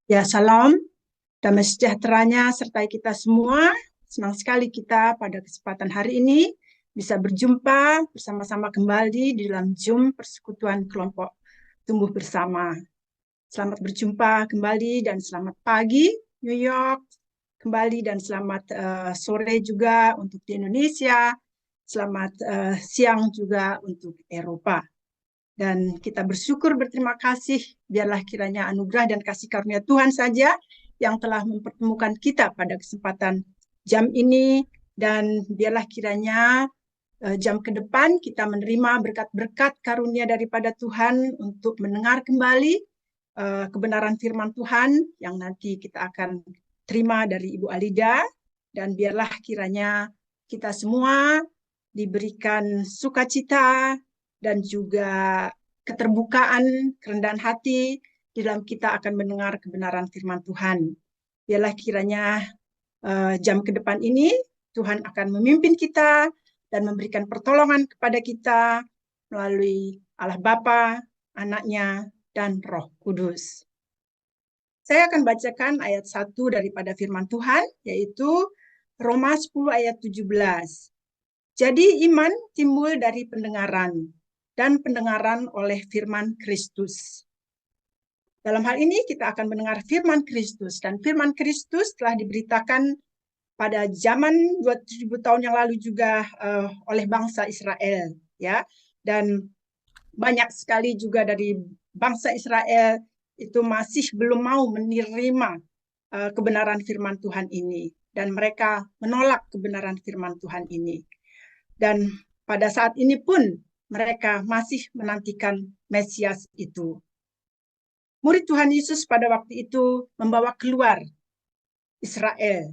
Ya, salam, damai sejahteranya sertai kita semua. Senang sekali kita pada kesempatan hari ini bisa berjumpa bersama-sama kembali di dalam Zoom Persekutuan Kelompok Tumbuh Bersama. Selamat berjumpa kembali dan selamat pagi New York kembali dan selamat sore juga untuk di Indonesia. Selamat siang juga untuk Eropa. Dan kita bersyukur berterima kasih, biarlah kiranya anugerah dan kasih karunia Tuhan saja yang telah mempertemukan kita pada kesempatan jam ini, dan biarlah kiranya jam ke depan kita menerima berkat-berkat karunia daripada Tuhan untuk mendengar kembali kebenaran firman Tuhan yang nanti kita akan terima dari Ibu Alida, dan biarlah kiranya kita semua diberikan sukacita dan juga keterbukaan, kerendahan hati di dalam kita akan mendengar kebenaran firman Tuhan. Biarlah kiranya jam ke depan ini Tuhan akan memimpin kita dan memberikan pertolongan kepada kita melalui Allah Bapa, Anaknya, dan Roh Kudus. Saya akan bacakan ayat 1 daripada firman Tuhan, yaitu Roma 10 ayat 17. Jadi iman timbul dari pendengaran, dan pendengaran oleh firman Kristus. Dalam hal ini kita akan mendengar firman Kristus, dan firman Kristus telah diberitakan pada zaman 2000 tahun yang lalu juga oleh bangsa Israel, ya. Dan banyak sekali juga dari bangsa Israel itu masih belum mau menerima kebenaran firman Tuhan ini, dan mereka menolak kebenaran firman Tuhan ini. Dan pada saat ini pun mereka masih menantikan Mesias itu. Murid Tuhan Yesus pada waktu itu membawa keluar Israel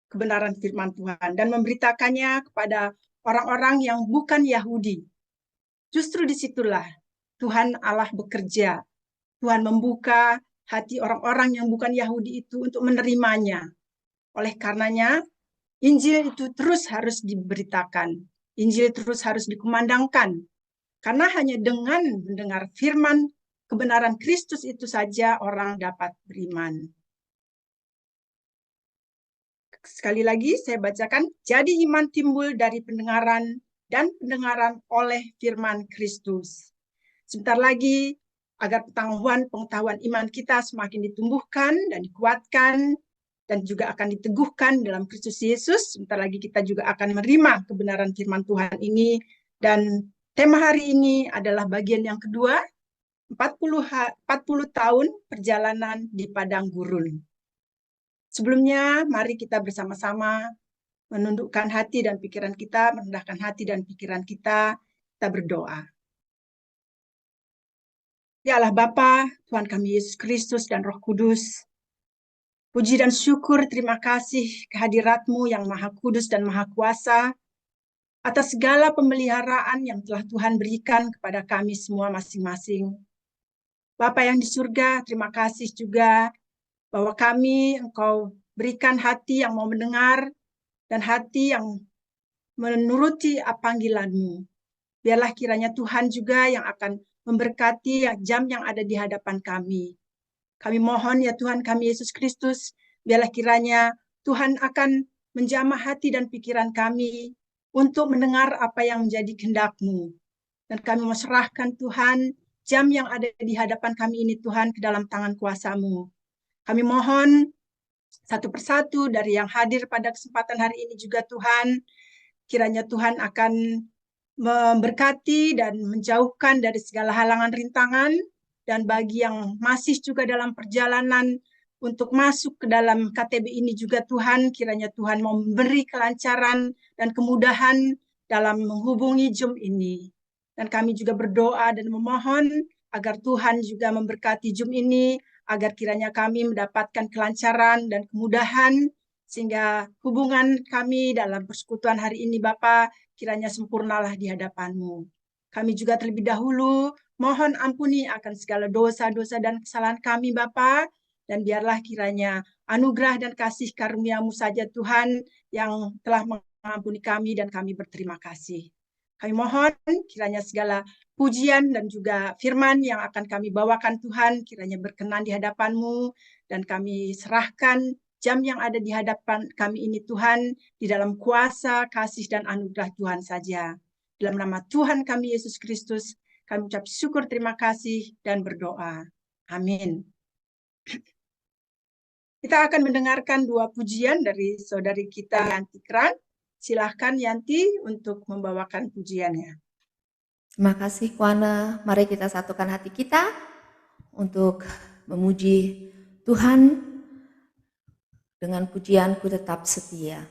kebenaran firman Tuhan dan memberitakannya kepada orang-orang yang bukan Yahudi. Justru disitulah Tuhan Allah bekerja. Tuhan membuka hati orang-orang yang bukan Yahudi itu untuk menerimanya. Oleh karenanya, Injil itu terus harus diberitakan. Injil terus harus dikumandangkan. Karena hanya dengan mendengar firman kebenaran Kristus itu saja orang dapat beriman. Sekali lagi saya bacakan, jadi iman timbul dari pendengaran dan pendengaran oleh firman Kristus. Sebentar lagi agar pengetahuan iman kita semakin ditumbuhkan dan dikuatkan dan juga akan diteguhkan dalam Kristus Yesus. Sebentar lagi kita juga akan menerima kebenaran firman Tuhan ini, dan tema hari ini adalah bagian yang kedua, 40 tahun perjalanan di padang gurun. Sebelumnya, mari kita bersama-sama menundukkan hati dan pikiran kita, merendahkan hati dan pikiran kita berdoa. Ya Allah Bapa, Tuhan kami Yesus Kristus dan Roh Kudus, puji dan syukur, terima kasih kehadirat-Mu yang Maha Kudus dan Maha Kuasa, atas segala pemeliharaan yang telah Tuhan berikan kepada kami semua masing-masing. Bapa yang di surga, terima kasih juga bahwa kami Engkau berikan hati yang mau mendengar dan hati yang menuruti panggilan-Mu. Biarlah kiranya Tuhan juga yang akan memberkati jam yang ada di hadapan kami. Kami mohon ya Tuhan kami Yesus Kristus, biarlah kiranya Tuhan akan menjamah hati dan pikiran kami untuk mendengar apa yang menjadi kehendak-Mu. Dan kami mau serahkan Tuhan jam yang ada di hadapan kami ini Tuhan ke dalam tangan kuasa-Mu. Kami mohon satu persatu dari yang hadir pada kesempatan hari ini juga Tuhan, kiranya Tuhan akan memberkati dan menjauhkan dari segala halangan rintangan, dan bagi yang masih juga dalam perjalanan untuk masuk ke dalam KTB ini juga Tuhan, kiranya Tuhan memberi kelancaran dan kemudahan dalam menghubungi Zoom ini. Dan kami juga berdoa dan memohon agar Tuhan juga memberkati Zoom ini, agar kiranya kami mendapatkan kelancaran dan kemudahan, sehingga hubungan kami dalam persekutuan hari ini Bapa kiranya sempurnalah di hadapan-Mu. Kami juga terlebih dahulu mohon ampuni akan segala dosa-dosa dan kesalahan kami Bapa, dan biarlah kiranya anugerah dan kasih karunia-Mu saja Tuhan yang telah mengampuni kami, dan kami berterima kasih. Kami mohon kiranya segala pujian dan juga firman yang akan kami bawakan Tuhan, kiranya berkenan di hadapan-Mu, dan kami serahkan jam yang ada di hadapan kami ini Tuhan, di dalam kuasa, kasih, dan anugerah Tuhan saja. Dalam nama Tuhan kami Yesus Kristus, kami ucap syukur, terima kasih, dan berdoa. Amin. Kita akan mendengarkan 2 pujian dari saudari kita Yanti Kran. Silahkan Yanti untuk membawakan pujiannya. Terima kasih Kuana. Mari kita satukan hati kita untuk memuji Tuhan dengan pujian Ku Tetap Setia.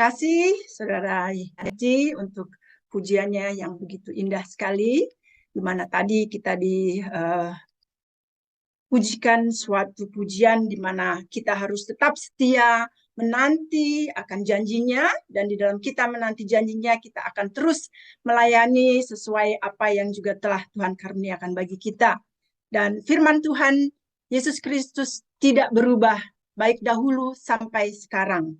kasih Saudara Haji untuk pujiannya yang begitu indah sekali, di mana tadi kita pujikan suatu pujian di mana kita harus tetap setia menanti akan janjinya, dan di dalam kita menanti janjinya kita akan terus melayani sesuai apa yang juga telah Tuhan karuniakan bagi kita. Dan firman Tuhan Yesus Kristus tidak berubah baik dahulu sampai sekarang.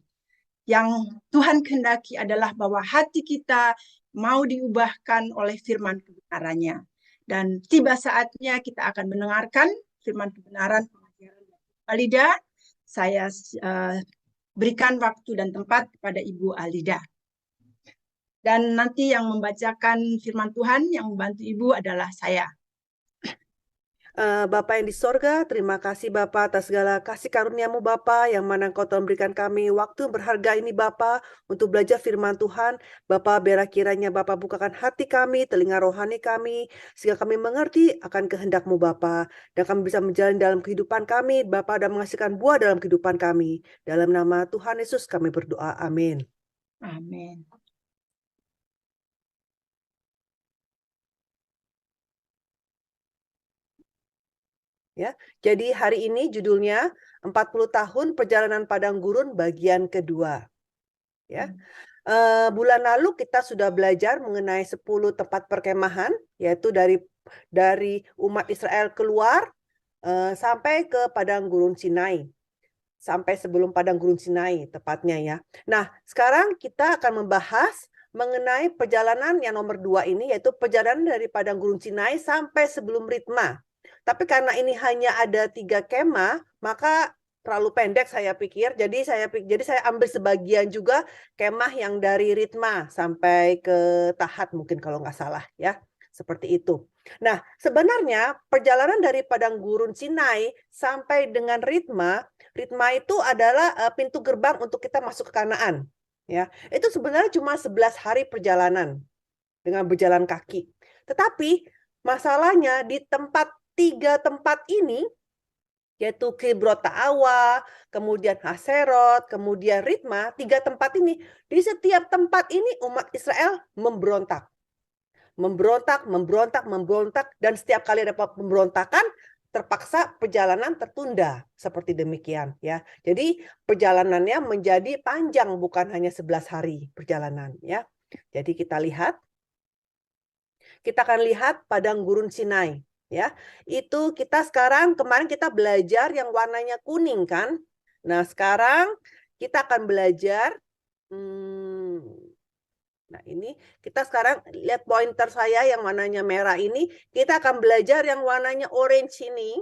Yang Tuhan kehendaki adalah bahwa hati kita mau diubahkan oleh firman kebenarannya. Dan tiba saatnya kita akan mendengarkan firman kebenaran pengajaran Alida. Saya berikan waktu dan tempat kepada Ibu Alida. Dan nanti yang membacakan firman Tuhan, yang membantu Ibu adalah saya. Bapa yang di sorga, terima kasih Bapa atas segala kasih karunia-Mu Bapa, yang mana Engkau telah memberikan kami waktu berharga ini Bapa, untuk belajar firman Tuhan. Bapa, biarlah kiranya Bapa bukakan hati kami, telinga rohani kami, sehingga kami mengerti akan kehendak-Mu Bapa, dan kami bisa menjalani dalam kehidupan kami Bapa, dan menghasilkan buah dalam kehidupan kami. Dalam nama Tuhan Yesus kami berdoa, amin. Amin. Ya, jadi hari ini judulnya 40 tahun perjalanan padang gurun bagian kedua. Ya, bulan lalu kita sudah belajar mengenai 10 tempat perkemahan, yaitu dari umat Israel keluar sampai ke padang gurun Sinai, sampai sebelum padang gurun Sinai tepatnya ya. Nah, sekarang kita akan membahas mengenai perjalanan yang nomor 2 ini, yaitu perjalanan dari padang gurun Sinai sampai sebelum Ritma. Tapi karena ini hanya ada 3 kemah, maka terlalu pendek saya pikir. Jadi saya ambil sebagian juga kemah yang dari Ritma sampai ke Tahat mungkin kalau nggak salah ya. Seperti itu. Nah, sebenarnya perjalanan dari padang gurun Sinai sampai dengan Ritma itu adalah pintu gerbang untuk kita masuk ke Kanaan. Ya, itu sebenarnya cuma 11 hari perjalanan dengan berjalan kaki. Tetapi masalahnya di 3 tempat ini, yaitu Kibrot Ta'awa, kemudian Haserot, kemudian Ritma, 3 tempat ini, di setiap tempat ini umat Israel memberontak. Memberontak, dan setiap kali ada pemberontakan, terpaksa perjalanan tertunda, seperti demikian ya. Jadi perjalanannya menjadi panjang, bukan hanya 11 hari perjalanan ya. Jadi kita akan lihat padang gurun Sinai. Ya, itu kemarin kita belajar yang warnanya kuning kan. Nah, sekarang kita akan belajar nah ini kita sekarang lihat pointer saya yang warnanya merah ini, kita akan belajar yang warnanya orange ini.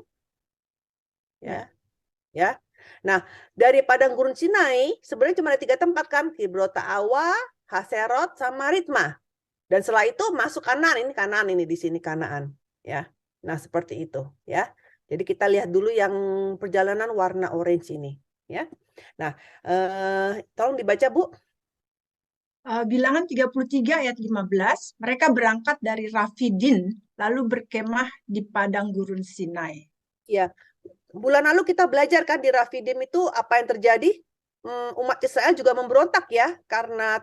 Ya. Ya. Nah, dari padang gurun Sinai sebenarnya cuma ada 3 tempat kan, Kibrot Ta'awa, Haserot sama Ritma. Dan setelah itu masuk Kanaan, ini di sini Kanaan, ya. Nah, seperti itu ya. Jadi kita lihat dulu yang perjalanan warna orange ini ya. Nah, tolong dibaca Bu. Bilangan 33 ayat 15, mereka berangkat dari Rafidim lalu berkemah di padang gurun Sinai. Ya. Bulan lalu kita belajar kan di Rafidim itu apa yang terjadi? Umat Israel juga memberontak ya, karena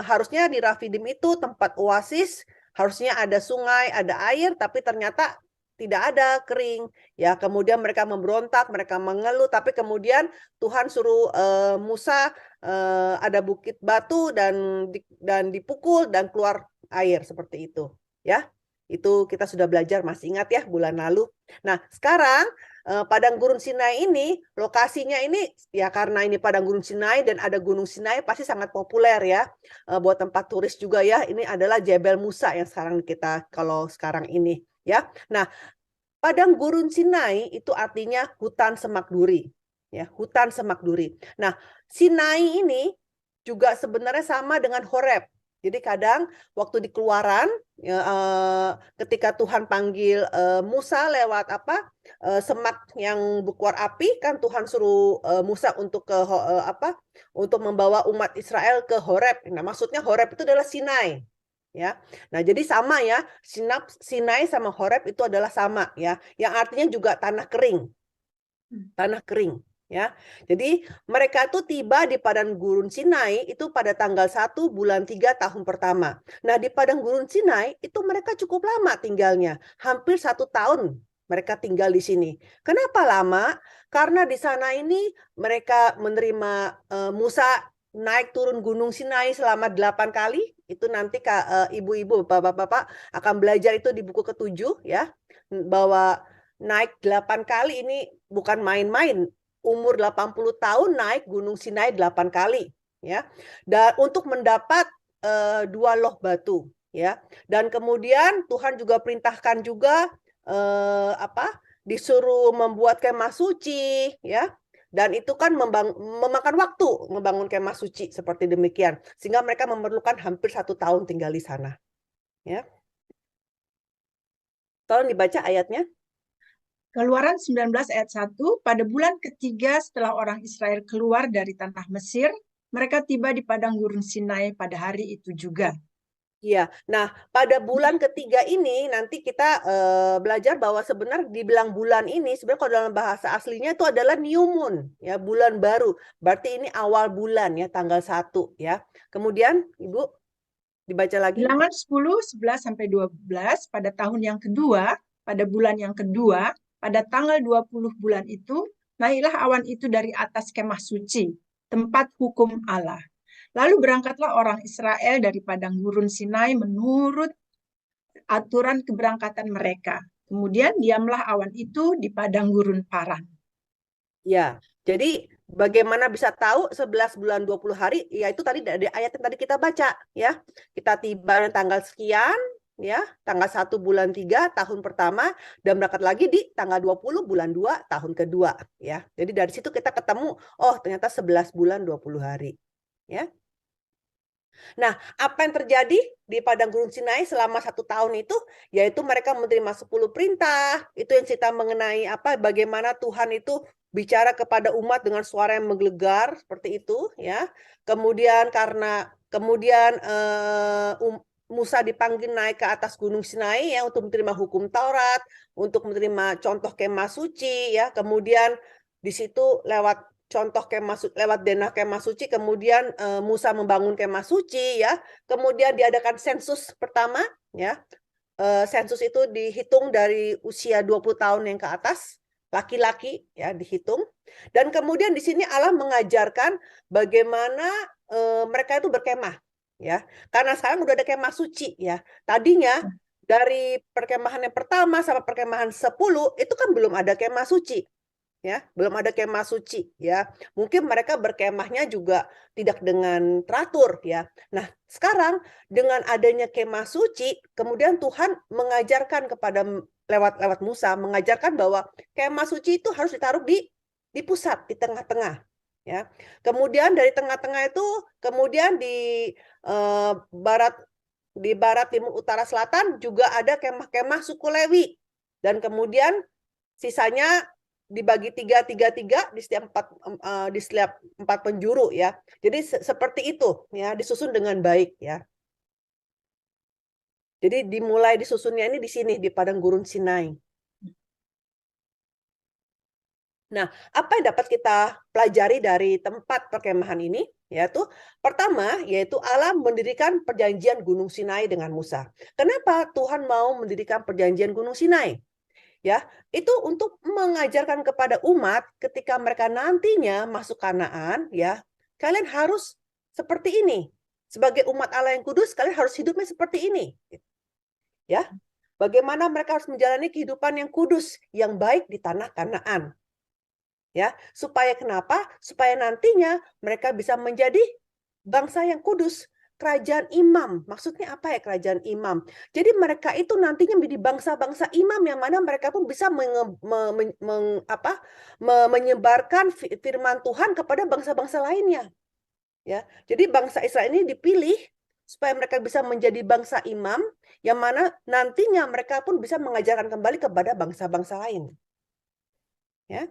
harusnya di Rafidim itu tempat oasis, harusnya ada sungai, ada air, tapi ternyata tidak ada, kering ya. Kemudian mereka memberontak, mereka mengeluh, tapi kemudian Tuhan suruh Musa ada bukit batu dan dipukul dan keluar air seperti itu ya. Itu kita sudah belajar, masih ingat ya bulan lalu. Nah, sekarang padang gurun Sinai ini, lokasinya ini ya karena ini padang gurun Sinai dan ada gunung Sinai, pasti sangat populer ya buat tempat turis juga ya. Ini adalah Jebel Musa yang sekarang kalau sekarang ini ya. Nah, padang gurun Sinai itu artinya hutan semak duri ya, hutan semak duri. Nah, Sinai ini juga sebenarnya sama dengan Horeb. Jadi kadang waktu di Keluaran ketika Tuhan panggil Musa lewat semak yang berkeluar api, kan Tuhan suruh Musa untuk untuk membawa umat Israel ke Horeb. Nah, maksudnya Horeb itu adalah Sinai. Ya. Nah, jadi sama ya. Sinai sama Horeb itu adalah sama ya. Yang artinya juga tanah kering. Tanah kering Ya, jadi mereka tuh tiba di padang gurun Sinai itu pada tanggal 1 bulan 3 tahun pertama. Nah, di padang gurun Sinai itu mereka cukup lama tinggalnya, hampir 1 tahun mereka tinggal di sini. Kenapa lama? Karena di sana ini mereka menerima Musa naik turun gunung Sinai selama 8 kali. Itu nanti ibu-ibu, bapak-bapak akan belajar itu di buku ke-7 ya, bahwa naik 8 kali ini bukan main-main. Umur 80 tahun naik Gunung Sinai 8 kali ya. Dan untuk mendapat 2 loh batu ya. Dan kemudian Tuhan juga perintahkan juga disuruh membuat kemah suci ya. Dan itu kan memakan waktu membangun kemah suci seperti demikian. Sehingga mereka memerlukan hampir 1 tahun tinggal di sana. Ya. Tolong dibaca ayatnya. Keluaran 19 ayat 1, pada bulan ketiga setelah orang Israel keluar dari tanah Mesir, mereka tiba di padang gurun Sinai pada hari itu juga. Iya, nah pada bulan ketiga ini nanti kita belajar bahwa sebenarnya dibilang bulan ini sebenarnya kalau dalam bahasa aslinya itu adalah new moon ya, bulan baru. Berarti ini awal bulan ya, tanggal 1 ya. Kemudian Ibu dibaca lagi. Bilangan 10, 11 sampai 12 pada tahun yang kedua, pada bulan yang kedua, pada tanggal 20 bulan itu, naiklah awan itu dari atas kemah suci, tempat hukum Allah. Lalu berangkatlah orang Israel dari padang gurun Sinai menurut aturan keberangkatan mereka. Kemudian diamlah awan itu di padang gurun Paran. Ya, jadi bagaimana bisa tahu 11 bulan 20 hari? Ya itu tadi dari ayat yang tadi kita baca ya. Kita tiba tanggal sekian ya, tanggal 1 bulan 3 tahun pertama dan berangkat lagi di tanggal 20 bulan 2 tahun kedua ya. Jadi dari situ kita ketemu oh ternyata 11 bulan 20 hari ya. Nah, apa yang terjadi di padang gurun Sinai selama 1 tahun itu? Yaitu mereka menerima 10 perintah. Itu yang cerita mengenai bagaimana Tuhan itu bicara kepada umat dengan suara yang menggelegar seperti itu, ya. Kemudian Musa dipanggil naik ke atas gunung Sinai ya untuk menerima hukum Taurat, untuk menerima contoh kemah suci, ya. Kemudian di situ lewat contoh lewat denah kemah suci, kemudian Musa membangun kemah suci ya, kemudian diadakan sensus pertama ya. Sensus itu dihitung dari usia 20 tahun yang ke atas, laki-laki ya dihitung. Dan kemudian di sini Allah mengajarkan bagaimana mereka itu berkemah ya. Karena sekarang udah ada kemah suci ya. Tadinya dari perkemahan yang pertama sampai perkemahan 10 itu kan belum ada kemah suci. Ya, belum ada kemah suci ya. Mungkin mereka berkemahnya juga tidak dengan teratur ya. Nah, sekarang dengan adanya kemah suci, kemudian Tuhan mengajarkan kepada lewat Musa mengajarkan bahwa kemah suci itu harus ditaruh di pusat, di tengah-tengah ya. Kemudian dari tengah-tengah itu kemudian di barat timur utara selatan juga ada kemah-kemah suku Lewi. Dan kemudian sisanya dibagi 3 di setiap 4 penjuru ya. Jadi seperti itu ya, disusun dengan baik ya. Jadi dimulai disusunnya ini di sini di padang gurun Sinai. Nah, apa yang dapat kita pelajari dari tempat perkemahan ini? Yaitu pertama, yaitu Allah mendirikan perjanjian Gunung Sinai dengan Musa. Kenapa Tuhan mau mendirikan perjanjian Gunung Sinai? Ya, itu untuk mengajarkan kepada umat ketika mereka nantinya masuk Kanaan, ya, kalian harus seperti ini. Sebagai umat Allah yang kudus, kalian harus hidupnya seperti ini. Ya, bagaimana mereka harus menjalani kehidupan yang kudus, yang baik di tanah Kanaan. Ya, supaya kenapa? Supaya nantinya mereka bisa menjadi bangsa yang kudus. Kerajaan imam. Maksudnya apa ya kerajaan imam? Jadi mereka itu nantinya menjadi bangsa-bangsa imam yang mana mereka pun bisa menyebarkan firman Tuhan kepada bangsa-bangsa lainnya. Ya. Jadi bangsa Israel ini dipilih supaya mereka bisa menjadi bangsa imam yang mana nantinya mereka pun bisa mengajarkan kembali kepada bangsa-bangsa lain. Ya.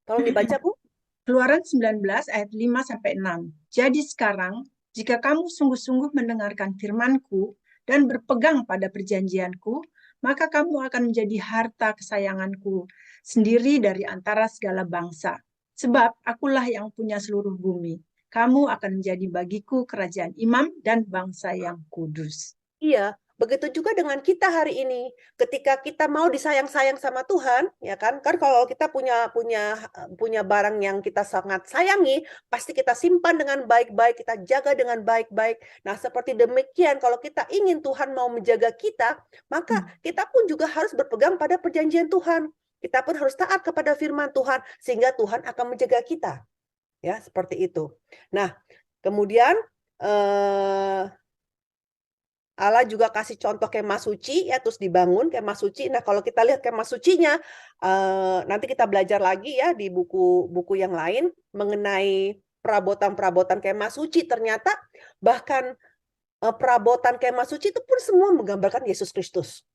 Tolong dibaca, Bu. Keluaran 19 ayat 5 sampai 6. Jadi sekarang jika kamu sungguh-sungguh mendengarkan firman-Ku dan berpegang pada perjanjian-Ku, maka kamu akan menjadi harta kesayanganku sendiri dari antara segala bangsa. Sebab akulah yang punya seluruh bumi. Kamu akan menjadi bagiku kerajaan imam dan bangsa yang kudus. Iya, begitu juga dengan kita hari ini. Ketika kita mau disayang-sayang sama Tuhan, ya kan? Kan kalau kita punya barang yang kita sangat sayangi, pasti kita simpan dengan baik-baik, kita jaga dengan baik-baik. Nah, seperti demikian kalau kita ingin Tuhan mau menjaga kita, maka kita pun juga harus berpegang pada perjanjian Tuhan. Kita pun harus taat kepada firman Tuhan sehingga Tuhan akan menjaga kita. Ya, seperti itu. Nah, kemudian Allah juga kasih contoh kemah suci, ya, terus dibangun kemah suci. Nah, kalau kita lihat kemah sucinya, nanti kita belajar lagi ya di buku-buku yang lain mengenai perabotan-perabotan kemah suci. Ternyata bahkan perabotan kemah suci itu pun semua menggambarkan Yesus Kristus.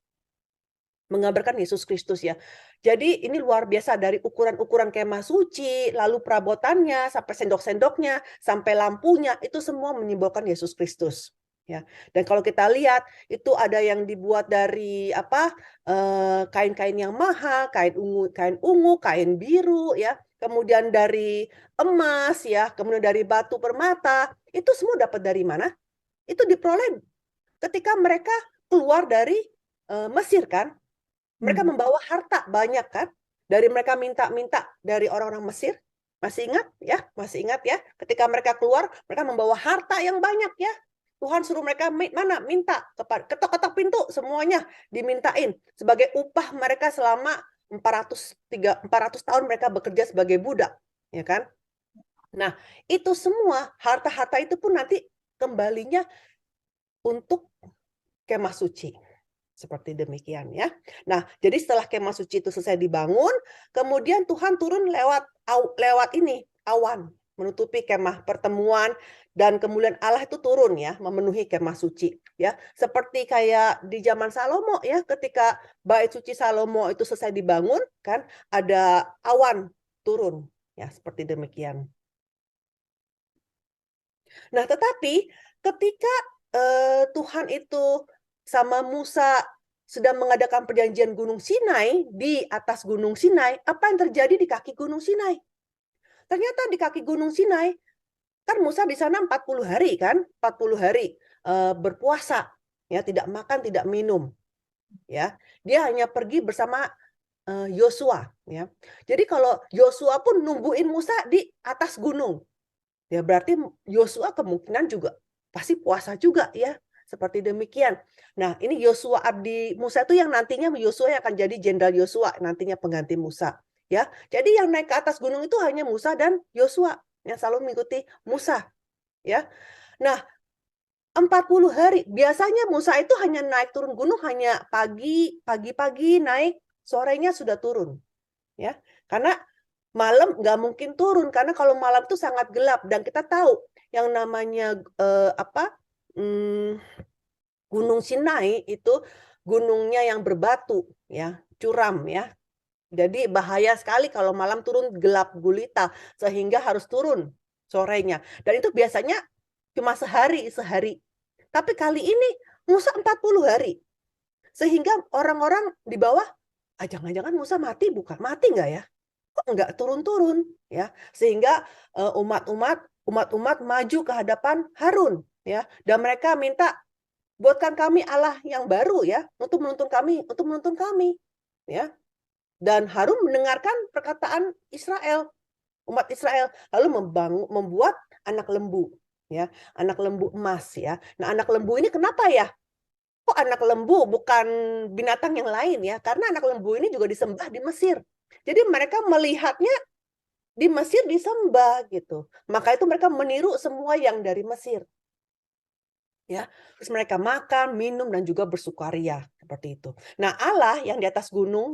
Menggambarkan Yesus Kristus ya. Jadi ini luar biasa dari ukuran-ukuran kemah suci, lalu perabotannya, sampai sendok-sendoknya, sampai lampunya, itu semua menyimbolkan Yesus Kristus. Ya, dan kalau kita lihat itu ada yang dibuat dari apa kain-kain yang mahal, kain ungu, kain biru, ya, kemudian dari emas, ya, kemudian dari batu permata. Itu semua dapat dari mana? Itu diperoleh ketika mereka keluar dari Mesir, kan? Mereka membawa harta banyak, kan? Dari mereka minta-minta dari orang-orang Mesir. Masih ingat ya? Masih ingat ya? Ketika mereka keluar, mereka membawa harta yang banyak, ya. Tuhan suruh mereka minta ketok-ketok pintu, semuanya dimintain sebagai upah mereka selama 400 tahun mereka bekerja sebagai budak, ya kan? Nah, itu semua harta-harta itu pun nanti kembalinya untuk kemah suci. Seperti demikian, ya. Nah, jadi setelah kemah suci itu selesai dibangun, kemudian Tuhan turun lewat ini, awan, menutupi kemah pertemuan, dan kemudian Allah itu turun, ya, memenuhi kemah suci, ya. Seperti kayak di zaman Salomo, ya, ketika bait suci Salomo itu selesai dibangun, kan, ada awan turun, ya, seperti demikian. Nah, tetapi ketika Tuhan itu sama Musa sedang mengadakan perjanjian Gunung Sinai, di atas Gunung Sinai, apa yang terjadi di kaki Gunung Sinai? Ternyata di kaki Gunung Sinai, kan Musa di sana 40 hari, kan? 40 hari berpuasa, ya, tidak makan, tidak minum. Ya, dia hanya pergi bersama Yosua, ya. Jadi kalau Yosua pun nungguin Musa di atas gunung, ya berarti Yosua kemungkinan juga pasti puasa juga, ya. Seperti demikian. Nah, ini Yosua abdi Musa itu yang nantinya Yosua yang akan jadi jenderal Yosua, nantinya pengganti Musa, ya. Jadi yang naik ke atas gunung itu hanya Musa dan Yosua yang selalu mengikuti Musa, ya. Nah, 40 hari. Biasanya Musa itu hanya naik turun gunung hanya pagi-pagi naik, sorenya sudah turun, ya. Karena malam nggak mungkin turun, karena kalau malam itu sangat gelap, dan kita tahu yang namanya Gunung Sinai itu gunungnya yang berbatu, ya, curam, ya. Jadi bahaya sekali kalau malam turun, gelap gulita, sehingga harus turun sorenya. Dan itu biasanya cuma sehari. Tapi kali ini Musa 40 hari. Sehingga orang-orang di bawah, jangan-jangan Musa mati, bukan? Mati nggak ya? Kok nggak turun-turun, ya? Sehingga umat-umat maju ke hadapan Harun, ya. Dan mereka minta, buatkan kami Allah yang baru, ya, untuk menuntun kami, ya. Dan Harun mendengarkan perkataan Israel, umat Israel, lalu membuat anak lembu, ya, anak lembu emas, ya. Nah, anak lembu ini kenapa ya? Kok anak lembu bukan binatang yang lain, ya? Karena anak lembu ini juga disembah di Mesir. Jadi mereka melihatnya di Mesir disembah gitu. Maka itu mereka meniru semua yang dari Mesir. Ya, terus mereka makan, minum, dan juga bersukaria seperti itu. Nah, Allah yang di atas gunung,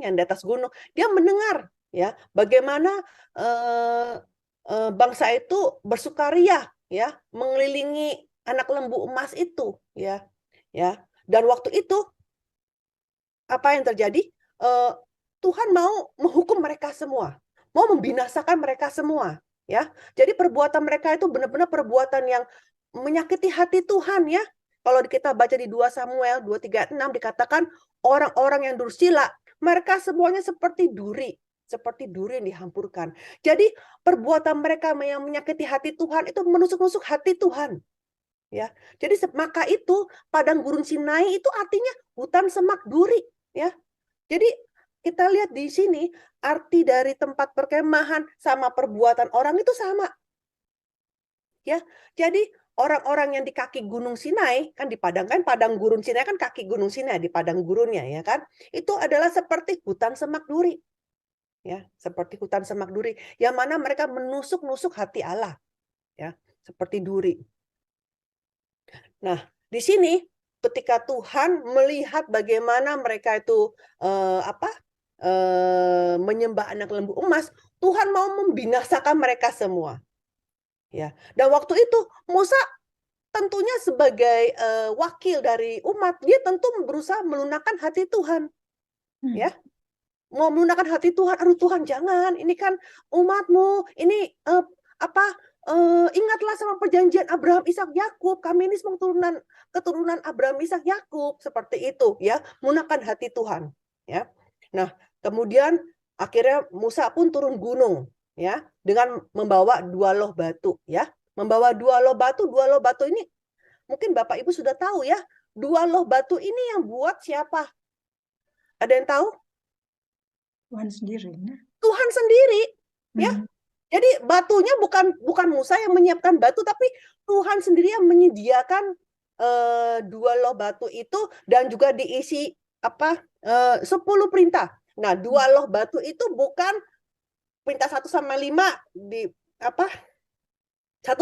dia mendengar, ya, bagaimana bangsa itu bersukaria, ya, mengelilingi anak lembu emas itu, ya. Dan waktu itu apa yang terjadi? Tuhan mau menghukum mereka semua, mau membinasakan mereka semua, ya. Jadi perbuatan mereka itu benar-benar perbuatan yang menyakiti hati Tuhan, ya. Kalau kita baca di 2 Samuel 2:36 dikatakan orang-orang yang dursila, mereka semuanya seperti duri yang dihampurkan. Jadi perbuatan mereka yang menyakiti hati Tuhan itu menusuk-nusuk hati Tuhan. Ya. Jadi maka itu padang gurun Sinai itu artinya hutan semak duri, ya. Jadi kita lihat di sini arti dari tempat perkemahan sama perbuatan orang itu sama. Ya. Jadi orang-orang yang di kaki Gunung Sinai kan di padang gurun Sinai kan kaki Gunung Sinai di padang gurunnya ya kan. Itu adalah seperti hutan semak duri. Ya, seperti hutan semak duri yang mana mereka menusuk-nusuk hati Allah. Ya, seperti duri. Nah, di sini ketika Tuhan melihat bagaimana mereka itu menyembah anak lembu emas, Tuhan mau membinasakan mereka semua. Ya. Dan waktu itu Musa tentunya sebagai wakil dari umat, dia tentu berusaha melunakkan hati Tuhan. Ya. Mau melunakkan hati Tuhan, aduh Tuhan jangan, ini kan umatmu, ini ingatlah sama perjanjian Abraham, Ishak, Yakub. Kami ini semua keturunan Abraham, Ishak, Yakub, seperti itu ya, melunakkan hati Tuhan. Ya, nah kemudian akhirnya Musa pun turun gunung ya, dengan membawa 2 loh batu ya, membawa 2 loh batu ini mungkin Bapak Ibu sudah tahu ya, 2 loh batu ini yang buat siapa? Ada yang tahu? Tuhan sendiri. Tuhan sendiri, ya. Jadi batunya bukan Musa yang menyiapkan batu, tapi Tuhan sendiri yang menyediakan 2 loh batu itu dan juga diisi 10 perintah. Nah, 2 loh batu itu bukan perintah 1-5 di 1-5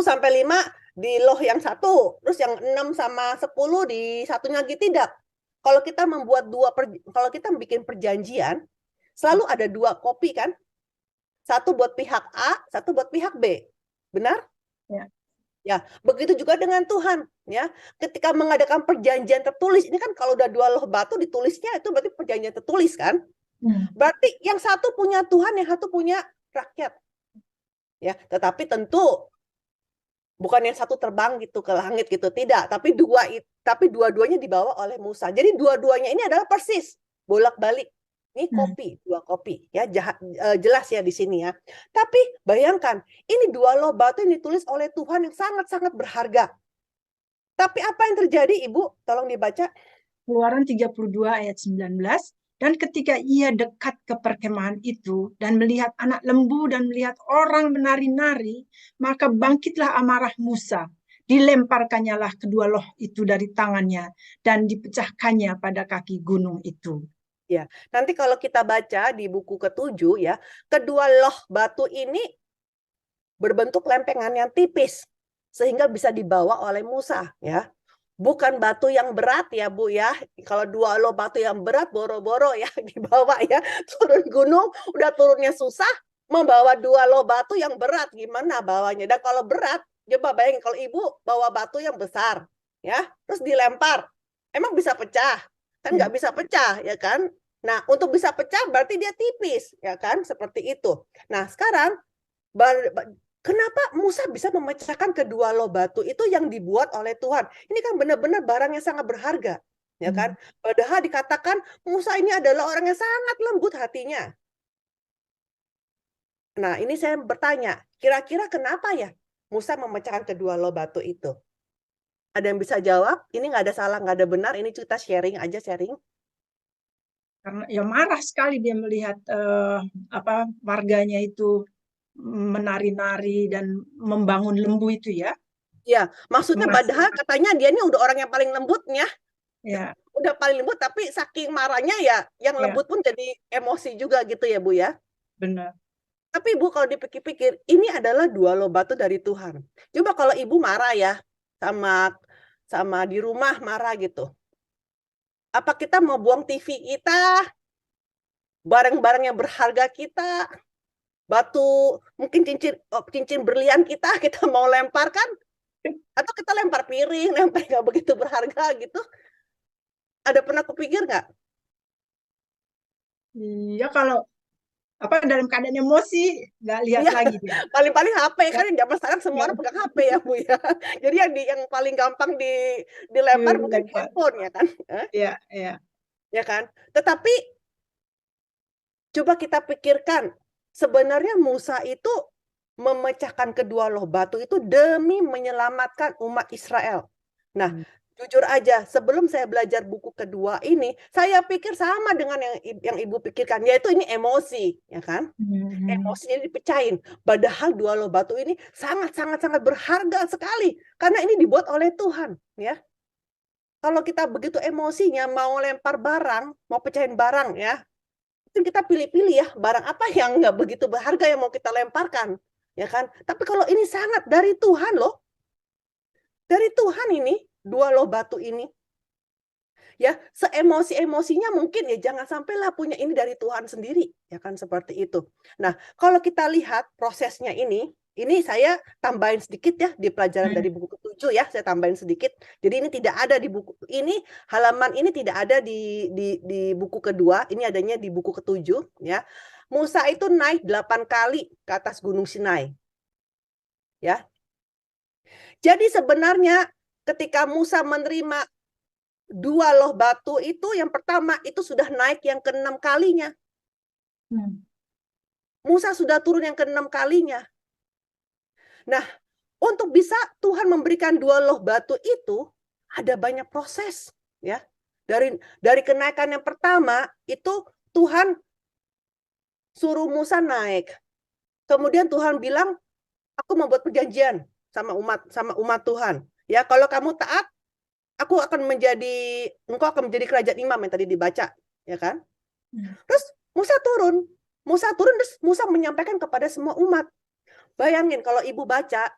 di loh yang satu, terus yang 6-10 di satunya lagi, tidak. Kalau kita membuat kalau kita bikin perjanjian, selalu ada 2 kopi kan? Satu buat pihak A, satu buat pihak B. Benar? Ya. Ya, begitu juga dengan Tuhan, ya. Ketika mengadakan perjanjian tertulis, ini kan kalau udah 2 loh batu ditulisnya itu berarti perjanjian tertulis kan? Berarti yang satu punya Tuhan, yang satu punya rakyat. Ya, tetapi tentu bukan yang satu terbang gitu ke langit gitu, tidak, tapi dua-duanya dibawa oleh Musa. Jadi dua-duanya ini adalah persis bolak-balik. Ini kopi, 2 kopi ya, jelas ya di sini ya. Tapi bayangkan, ini 2 loh batu yang ditulis oleh Tuhan yang sangat-sangat berharga. Tapi apa yang terjadi, Ibu? Tolong dibaca. Keluaran 32 ayat 19. Dan ketika ia dekat ke perkemahan itu dan melihat anak lembu dan melihat orang menari-nari, maka bangkitlah amarah Musa. Dilemparkannya lah kedua loh itu dari tangannya dan dipecahkannya pada kaki gunung itu. Ya, nanti kalau kita baca di buku ke-7 ya, kedua loh batu ini berbentuk lempengan yang tipis sehingga bisa dibawa oleh Musa ya. Bukan batu yang berat ya Bu ya. Kalau 2 loh batu yang berat boro-boro ya dibawa ya. Turun gunung udah turunnya susah, membawa 2 loh batu yang berat gimana bawanya. Dan kalau berat, coba bayangin kalau Ibu bawa batu yang besar ya, terus dilempar. Emang bisa pecah? Kan nggak bisa pecah ya kan? Nah, untuk bisa pecah berarti dia tipis, ya kan? Seperti itu. Nah, sekarang kenapa Musa bisa memecahkan kedua loh batu itu yang dibuat oleh Tuhan? Ini kan benar-benar barang yang sangat berharga, ya kan? Padahal dikatakan Musa ini adalah orang yang sangat lembut hatinya. Nah, ini saya bertanya, kira-kira kenapa ya Musa memecahkan kedua loh batu itu? Ada yang bisa jawab? Ini nggak ada salah, nggak ada benar. Ini kita sharing aja, sharing. Karena ya marah sekali dia melihat warganya itu menari-nari dan membangun lembu itu ya. Ya, maksudnya padahal katanya dia ini udah orang yang paling lembutnya. Ya. Udah paling lembut, tapi saking marahnya ya, yang lembut pun jadi emosi juga gitu ya Bu ya. Benar. Tapi Ibu kalau dipikir-pikir, ini adalah 2 loh batu dari Tuhan. Coba kalau Ibu marah ya, sama di rumah marah gitu. Apa kita mau buang TV kita, barang-barang yang berharga kita, batu, mungkin cincin berlian kita mau lemparkan? Atau kita lempar piring, lempar nggak begitu berharga gitu? Ada pernah kepikir nggak? Iya, kalau dalam keadaan emosi, nggak lihat Iya, lagi dia. paling-paling HP kan Ya, zaman sekarang semua orang pegang HP ya Bu ya. Jadi yang paling gampang dilempar mungkin dilempar. handphone ya kan, Ya, ya. ya kan. Tetapi coba kita pikirkan, sebenarnya Musa itu memecahkan kedua loh batu itu demi menyelamatkan umat Israel. Nah, jujur aja, sebelum saya belajar buku kedua ini, saya pikir sama dengan yang Ibu pikirkan, yaitu ini emosi, ya kan? Emosinya dipecahin. Padahal dua loh batu ini sangat berharga sekali karena ini dibuat oleh Tuhan, ya. Kalau kita begitu emosinya mau lempar barang, mau pecahin barang, ya, mungkin kita pilih-pilih ya barang apa yang nggak begitu berharga yang mau kita lemparkan, ya kan? Tapi kalau ini sangat dari Tuhan loh, dari Tuhan ini dua loh batu ini. Ya, seemosi-emosinya mungkin ya jangan sampailah punya ini dari Tuhan sendiri, ya kan seperti itu. Nah, kalau kita lihat prosesnya ini saya tambahin sedikit ya di pelajaran dari buku ke-7 ya, saya tambahin sedikit. Jadi ini tidak ada di buku ini, halaman ini tidak ada di buku kedua, ini adanya di buku ke-7 ya. Musa itu naik 8 kali ke atas Gunung Sinai. Ya. Jadi sebenarnya ketika Musa menerima dua loh batu itu, yang pertama itu sudah naik yang ke-6 kalinya. Musa sudah turun yang ke-6 kalinya. Nah, untuk bisa Tuhan memberikan dua loh batu itu, ada banyak proses, ya. Dari kenaikan yang pertama itu Tuhan suruh Musa naik. Kemudian Tuhan bilang, aku mau buat perjanjian sama umat Tuhan. Ya, kalau kamu taat, engkau akan menjadi kerajaan imam yang tadi dibaca, ya kan? Terus Musa turun terus Musa menyampaikan kepada semua umat. Bayangin kalau Ibu baca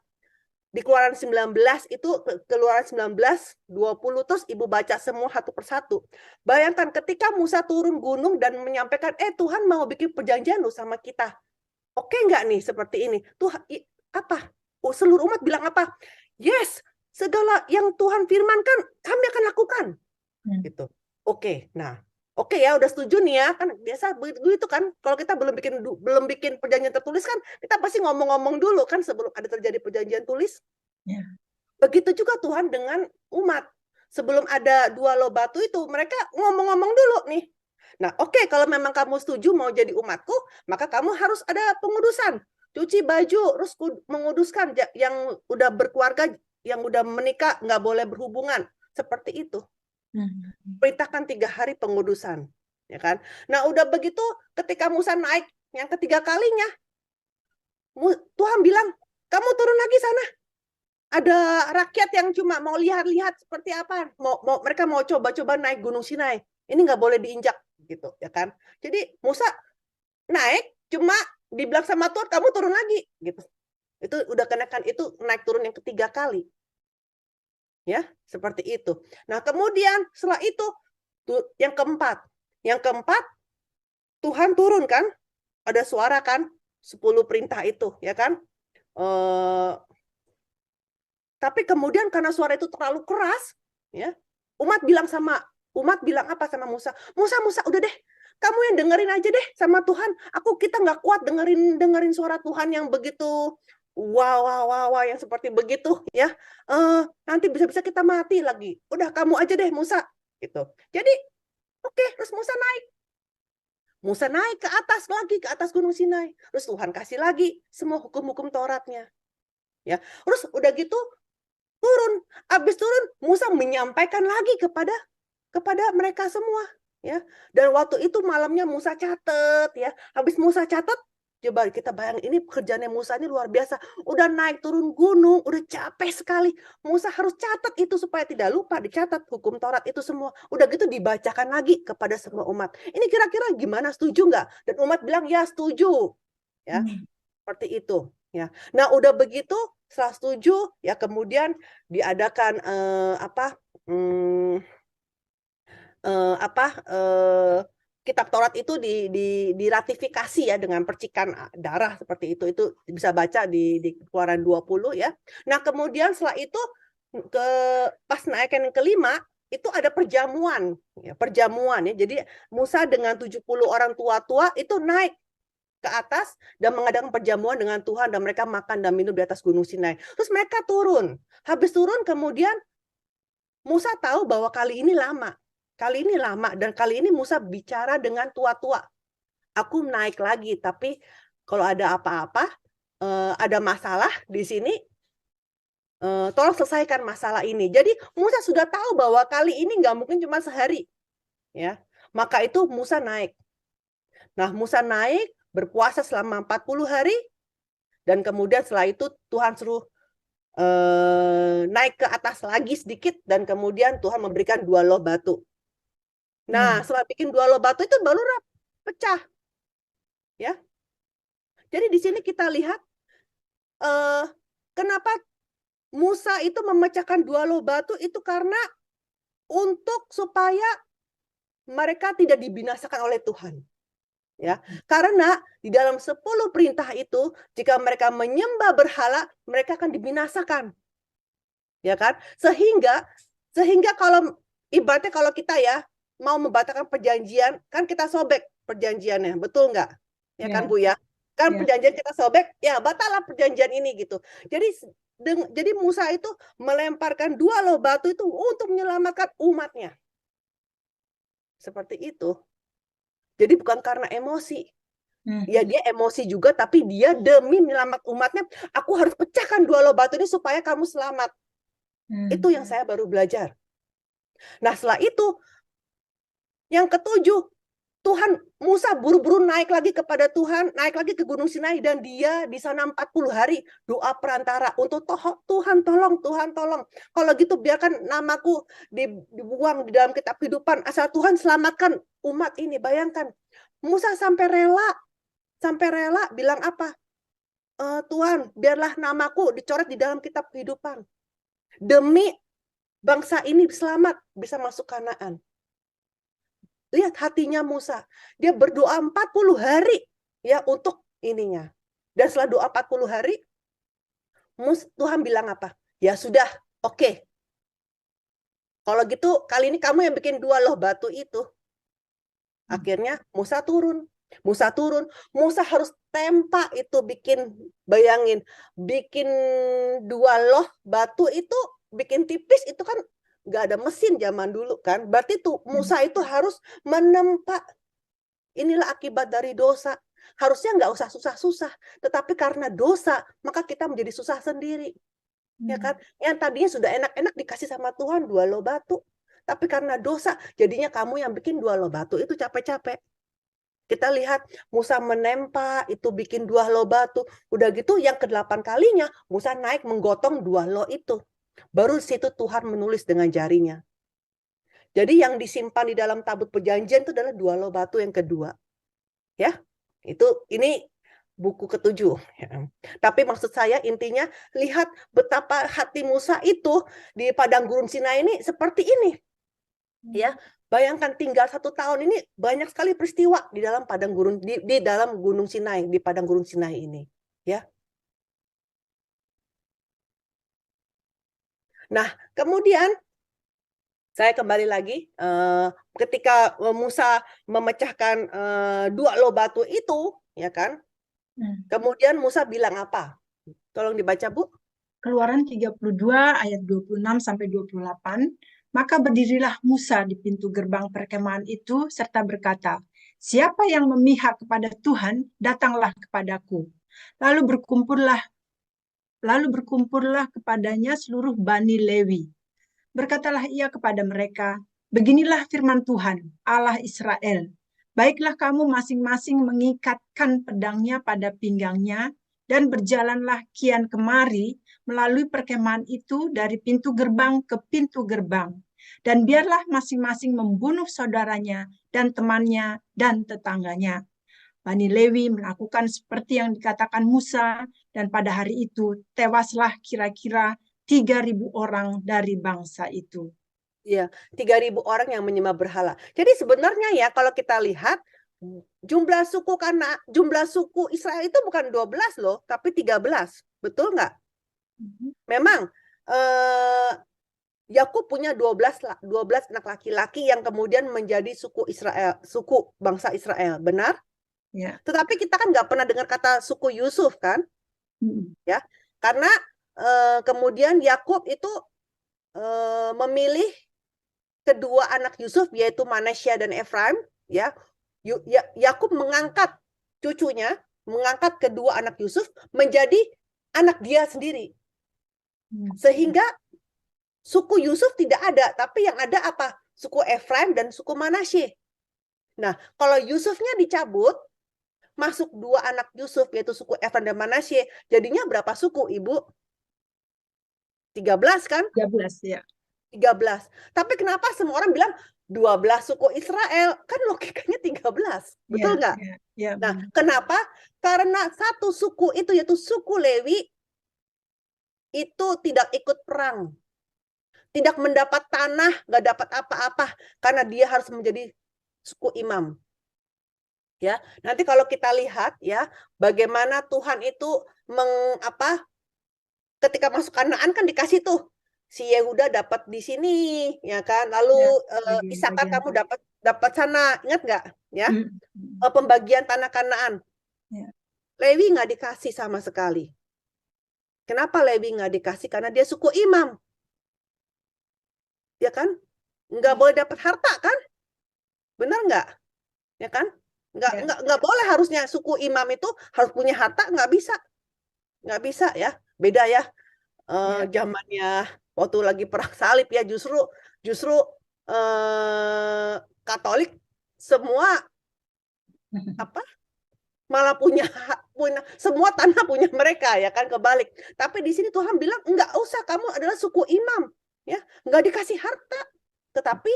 di Keluaran 19 itu, Keluaran 19, 20 terus Ibu baca semua satu persatu. Bayangkan ketika Musa turun gunung dan menyampaikan, Tuhan mau bikin perjanjian loh sama kita. Oke nggak nih seperti ini? Tuhan apa? Seluruh umat bilang apa? Yes, segala yang Tuhan firmankan kami akan lakukan. Gitu. Oke, nah, oke ya, udah setuju nih ya, kan biasa begitu kan. Kalau kita belum bikin perjanjian tertulis kan, kita pasti ngomong-ngomong dulu kan sebelum ada terjadi perjanjian tulis. Ya. Begitu juga Tuhan dengan umat. Sebelum ada dua loh batu itu, mereka ngomong-ngomong dulu nih. Nah, oke, kalau memang kamu setuju mau jadi umatku, maka kamu harus ada pengudusan. Cuci baju, terus menguduskan yang udah berkeluarga, yang udah menikah, nggak boleh berhubungan. Seperti itu. Perintahkan 3 hari pengudusan, ya kan? Nah, udah begitu ketika Musa naik yang ketiga kalinya, Tuhan bilang, kamu turun lagi sana. Ada rakyat yang cuma mau lihat-lihat seperti apa, mereka mau coba-coba naik Gunung Sinai. Ini nggak boleh diinjak, gitu, ya kan? Jadi Musa naik, cuma dibilang sama Tuhan, kamu turun lagi, gitu. Itu udah kenaikan, itu naik turun yang ketiga kali. Ya, seperti itu. Nah, kemudian setelah itu yang keempat Tuhan turun kan, ada suara kan, 10 perintah itu, ya kan? Tapi kemudian karena suara itu terlalu keras, ya, umat bilang apa sama Musa? Musa, udah deh, kamu yang dengerin aja deh sama Tuhan. Kita nggak kuat dengerin suara Tuhan yang begitu. Wah, yang seperti begitu ya. Nanti bisa-bisa kita mati lagi. Udah kamu aja deh Musa, gitu. Jadi, oke, terus Musa naik ke atas Gunung Sinai. Terus Tuhan kasih lagi semua hukum-hukum Tauratnya. Ya, terus udah gitu turun. Habis turun, Musa menyampaikan lagi kepada mereka semua. Ya, dan waktu itu malamnya Musa catat, ya. Habis Musa catat, coba kita bayangin, ini pekerjaannya Musa ini luar biasa. Udah naik turun gunung, udah capek sekali. Musa harus catat itu supaya tidak lupa, dicatat hukum Taurat itu semua. Udah gitu dibacakan lagi kepada semua umat. Ini kira-kira gimana, setuju nggak? Dan umat bilang, ya setuju. Ya, seperti itu. Ya. Nah, udah begitu, setelah setuju, ya kemudian diadakan kitab Taurat itu diratifikasi ya dengan percikan darah seperti itu. Itu bisa baca di Keluaran 20 ya. Nah, kemudian setelah itu pas naikkan yang kelima itu ada perjamuan ya. Jadi Musa dengan 70 orang tua-tua itu naik ke atas dan mengadakan perjamuan dengan Tuhan, dan mereka makan dan minum di atas Gunung Sinai. Terus mereka turun. Habis turun kemudian Musa tahu bahwa kali ini lama. Kali ini lama, dan kali ini Musa bicara dengan tua-tua. Aku naik lagi, tapi kalau ada apa-apa, ada masalah di sini, tolong selesaikan masalah ini. Jadi Musa sudah tahu bahwa kali ini nggak mungkin cuma sehari. Ya, maka itu Musa naik. Nah, Musa naik, berpuasa selama 40 hari, dan kemudian setelah itu Tuhan suruh naik ke atas lagi sedikit, dan kemudian Tuhan memberikan 2 loh batu. Nah, setelah bikin 2 loh batu itu baru pecah. Ya. Jadi di sini kita lihat kenapa Musa itu memecahkan 2 loh batu itu karena untuk supaya mereka tidak dibinasakan oleh Tuhan. Ya, karena di dalam 10 perintah itu, jika mereka menyembah berhala, mereka akan dibinasakan. Ya kan? Sehingga kalau ibaratnya kalau kita ya mau membatalkan perjanjian, kan kita sobek perjanjiannya, betul nggak? Ya kan Bu ya? Kan perjanjian kita sobek, ya batallah perjanjian ini gitu. Jadi Musa itu melemparkan 2 loh batu itu untuk menyelamatkan umatnya. Seperti itu. Jadi bukan karena emosi. Ya dia emosi juga, tapi dia demi menyelamatkan umatnya, aku harus pecahkan 2 loh batu ini supaya kamu selamat. Itu yang saya baru belajar. Nah, setelah itu, yang ketujuh, Musa buru-buru naik lagi kepada Tuhan, naik lagi ke Gunung Sinai, dan dia di sana 40 hari doa perantara untuk Tuhan tolong, Tuhan tolong. Kalau gitu biarkan namaku dibuang di dalam kitab kehidupan, asal Tuhan selamatkan umat ini. Bayangkan, Musa sampai rela bilang apa? Tuhan, biarlah namaku dicoret di dalam kitab kehidupan. Demi bangsa ini selamat, bisa masuk Kanaan. Lihat hatinya Musa. Dia berdoa 40 hari ya untuk ininya. Dan setelah doa 40 hari, Tuhan bilang apa? Ya sudah, oke. Kalau gitu, kali ini kamu yang bikin 2 loh batu itu. Akhirnya Musa turun. Musa harus tempa itu bayangin, bikin 2 loh batu itu, bikin tipis itu kan nggak ada mesin zaman dulu kan. Berarti tuh Musa itu harus menempa. Inilah akibat dari dosa. Harusnya nggak usah susah-susah, tetapi karena dosa, maka kita menjadi susah sendiri. Ya kan? Yang tadinya sudah enak-enak dikasih sama Tuhan 2 loh batu. Tapi karena dosa, jadinya kamu yang bikin 2 loh batu itu capek-capek. Kita lihat Musa menempa, itu bikin 2 loh batu. Udah gitu yang ke-8 kalinya, Musa naik menggotong 2 loh itu. Baru situ Tuhan menulis dengan jarinya. Jadi yang disimpan di dalam tabut perjanjian itu adalah 2 loh batu yang kedua. Ya, ini buku ke-7. Ya. Tapi maksud saya intinya, lihat betapa hati Musa itu di padang gurun Sinai ini seperti ini. Ya, bayangkan tinggal 1 tahun ini banyak sekali peristiwa di dalam padang gurun di dalam Gunung Sinai, di padang gurun Sinai ini, ya. Nah, kemudian saya kembali lagi ketika Musa memecahkan 2 loh batu itu, ya kan? Kemudian Musa bilang apa? Tolong dibaca, Bu. Keluaran 32 ayat 26 sampai 28. Maka berdirilah Musa di pintu gerbang perkemahan itu serta berkata, siapa yang memihak kepada Tuhan, datanglah kepadaku. Lalu berkumpullah kepadanya seluruh Bani Lewi. Berkatalah ia kepada mereka, beginilah firman Tuhan, Allah Israel. Baiklah kamu masing-masing mengikatkan pedangnya pada pinggangnya, dan berjalanlah kian kemari melalui perkemahan itu dari pintu gerbang ke pintu gerbang. Dan biarlah masing-masing membunuh saudaranya dan temannya dan tetangganya. Bani Lewi melakukan seperti yang dikatakan Musa, dan pada hari itu tewaslah kira-kira 3.000 orang dari bangsa itu. Ya, 3.000 orang yang menyembah berhala. Jadi sebenarnya ya kalau kita lihat jumlah suku Israel itu bukan 12 loh, tapi 13. Betul nggak? Memang Yakub punya 12 anak laki-laki yang kemudian menjadi suku bangsa Israel. Benar? Ya. Tetapi kita kan nggak pernah dengar kata suku Yusuf kan, ya, karena kemudian Yakub itu memilih kedua anak Yusuf yaitu Manasya dan Efraim, ya. Yakub mengangkat cucunya, mengangkat kedua anak Yusuf menjadi anak dia sendiri. Sehingga suku Yusuf tidak ada, tapi yang ada apa? Suku Efraim dan suku Manasye. Nah, kalau Yusufnya dicabut, masuk dua anak Yusuf yaitu suku Efraim dan Manasye, jadinya berapa suku, Ibu? 13 kan? 13 ya. 13. Tapi kenapa semua orang bilang 12 suku Israel? Kan logikanya 13. Betul nggak? Ya, nah, kenapa? Karena satu suku itu yaitu suku Lewi itu tidak ikut perang. Tidak mendapat tanah, nggak dapat apa-apa karena dia harus menjadi suku imam. Ya, nanti kalau kita lihat ya, bagaimana Tuhan itu ketika masuk Kanaan kan dikasih tuh si Yehuda dapat di sini, ya kan? Lalu Ishakar kamu dapat sana, ingat nggak? Ya, pembagian tanah Kanaan. Ya. Lewi nggak dikasih sama sekali. Kenapa Lewi nggak dikasih? Karena dia suku imam. Ya kan? Nggak boleh dapat harta kan? Benar nggak? Ya kan? Nggak boleh harusnya suku imam itu harus punya harta, nggak bisa. Nggak bisa ya. Beda ya. Zamannya waktu lagi perang salib ya justru Katolik semua malah punya semua tanah punya mereka ya kan, kebalik. Tapi di sini Tuhan bilang nggak usah, kamu adalah suku imam ya, nggak dikasih harta, tetapi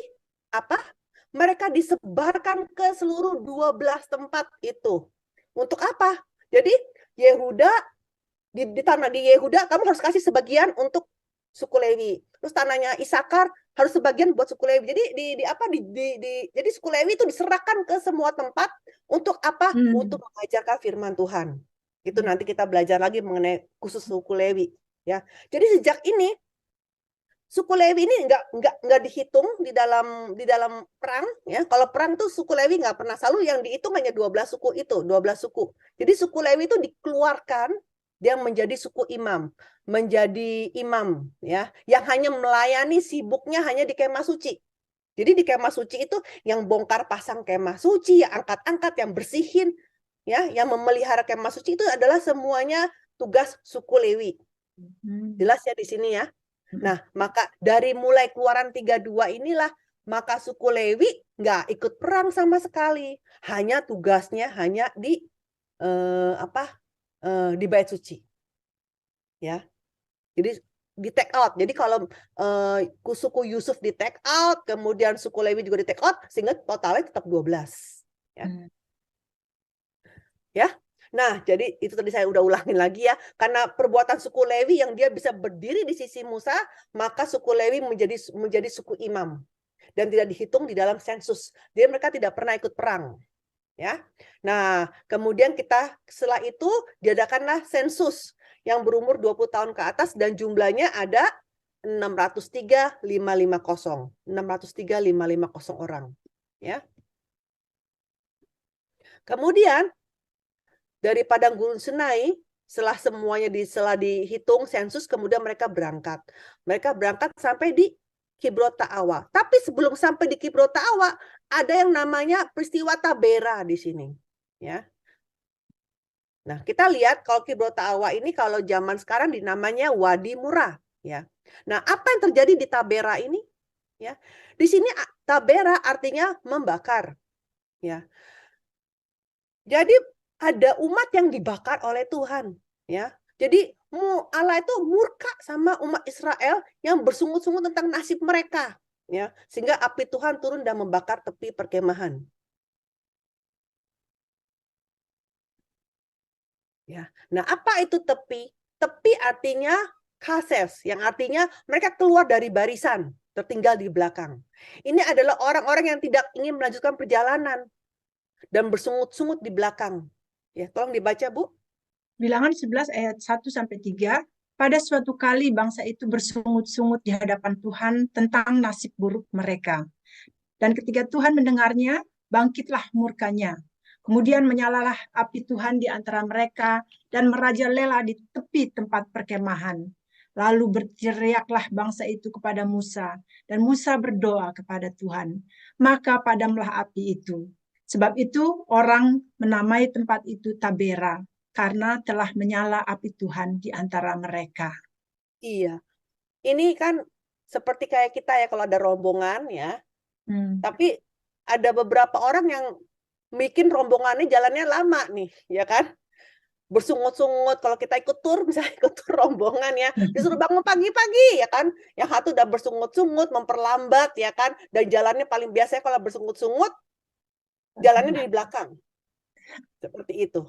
mereka disebarkan ke seluruh 12 tempat itu. Untuk apa? Jadi Yehuda di tanah di Yehuda kamu harus kasih sebagian untuk suku Lewi. Terus tanahnya Ishakar harus sebagian buat suku Lewi. Jadi jadi suku Lewi itu diserahkan ke semua tempat untuk apa? Untuk mengajarkan firman Tuhan. Itu nanti kita belajar lagi mengenai khusus suku Lewi ya. Jadi sejak ini suku Lewi ini nggak dihitung di dalam perang ya. Kalau perang tuh suku Lewi nggak pernah, selalu yang dihitung hanya 12 suku itu, 12 suku. Jadi suku Lewi itu dikeluarkan, dia menjadi suku imam, menjadi imam ya, yang hanya melayani, sibuknya hanya di kemah suci. Jadi di kemah suci itu yang bongkar pasang kemah suci, yang angkat-angkat, yang bersihin ya, yang memelihara kemah suci itu adalah semuanya tugas suku Lewi. Jelas ya di sini ya. Nah, maka dari mulai Keluaran 32 inilah, maka suku Lewi nggak ikut perang sama sekali. Hanya tugasnya hanya di di bait suci. Ya. Jadi di take out. Jadi kalau suku Yusuf di take out, kemudian suku Lewi juga di take out, sehingga totalnya tetap 12. Ya. Ya. Nah, jadi itu tadi saya udah ulangin lagi ya. Karena perbuatan suku Lewi yang dia bisa berdiri di sisi Musa, maka suku Lewi menjadi suku imam dan tidak dihitung di dalam sensus. Jadi mereka tidak pernah ikut perang. Ya. Nah, kemudian setelah itu diadakanlah sensus yang berumur 20 tahun ke atas dan jumlahnya ada 603.550. 603.550 orang. Ya. Kemudian dari padang gurun Sinai, setelah semuanya dihitung sensus, kemudian mereka berangkat. Mereka berangkat sampai di Kibrot Ta'awa. Tapi sebelum sampai di Kibrot Ta'awa, ada yang namanya peristiwa Tabera di sini. Ya. Nah, kita lihat kalau Kibrot Ta'awa ini kalau zaman sekarang dinamanya Wadi Murah. Ya. Nah, apa yang terjadi di Tabera ini? Ya. Di sini Tabera artinya membakar. Ya. Jadi ada umat yang dibakar oleh Tuhan, ya. Jadi Allah itu murka sama umat Israel yang bersungut-sungut tentang nasib mereka, ya. Sehingga api Tuhan turun dan membakar tepi perkemahan. Ya. Nah, apa itu tepi? Tepi artinya kases, yang artinya mereka keluar dari barisan, tertinggal di belakang. Ini adalah orang-orang yang tidak ingin melanjutkan perjalanan dan bersungut-sungut di belakang. Ya, tolong dibaca, Bu. Bilangan 11 ayat 1-3. Pada suatu kali bangsa itu bersungut-sungut di hadapan Tuhan tentang nasib buruk mereka. Dan ketika Tuhan mendengarnya, bangkitlah murkanya. Kemudian menyalalah api Tuhan di antara mereka dan merajalela di tepi tempat perkemahan. Lalu berteriaklah bangsa itu kepada Musa, dan Musa berdoa kepada Tuhan. Maka padamlah api itu. Sebab itu orang menamai tempat itu Tabera, karena telah menyala api Tuhan di antara mereka. Iya. Ini kan seperti kayak kita ya kalau ada rombongan ya. Tapi ada beberapa orang yang bikin rombongannya jalannya lama nih, ya kan? Bersungut-sungut, kalau kita ikut tur, misalnya ikut tur rombongan ya, disuruh bangun pagi-pagi, ya kan? Yang satu udah bersungut-sungut, memperlambat, ya kan? Dan jalannya paling biasanya kalau bersungut-sungut, jalannya di belakang. Seperti itu.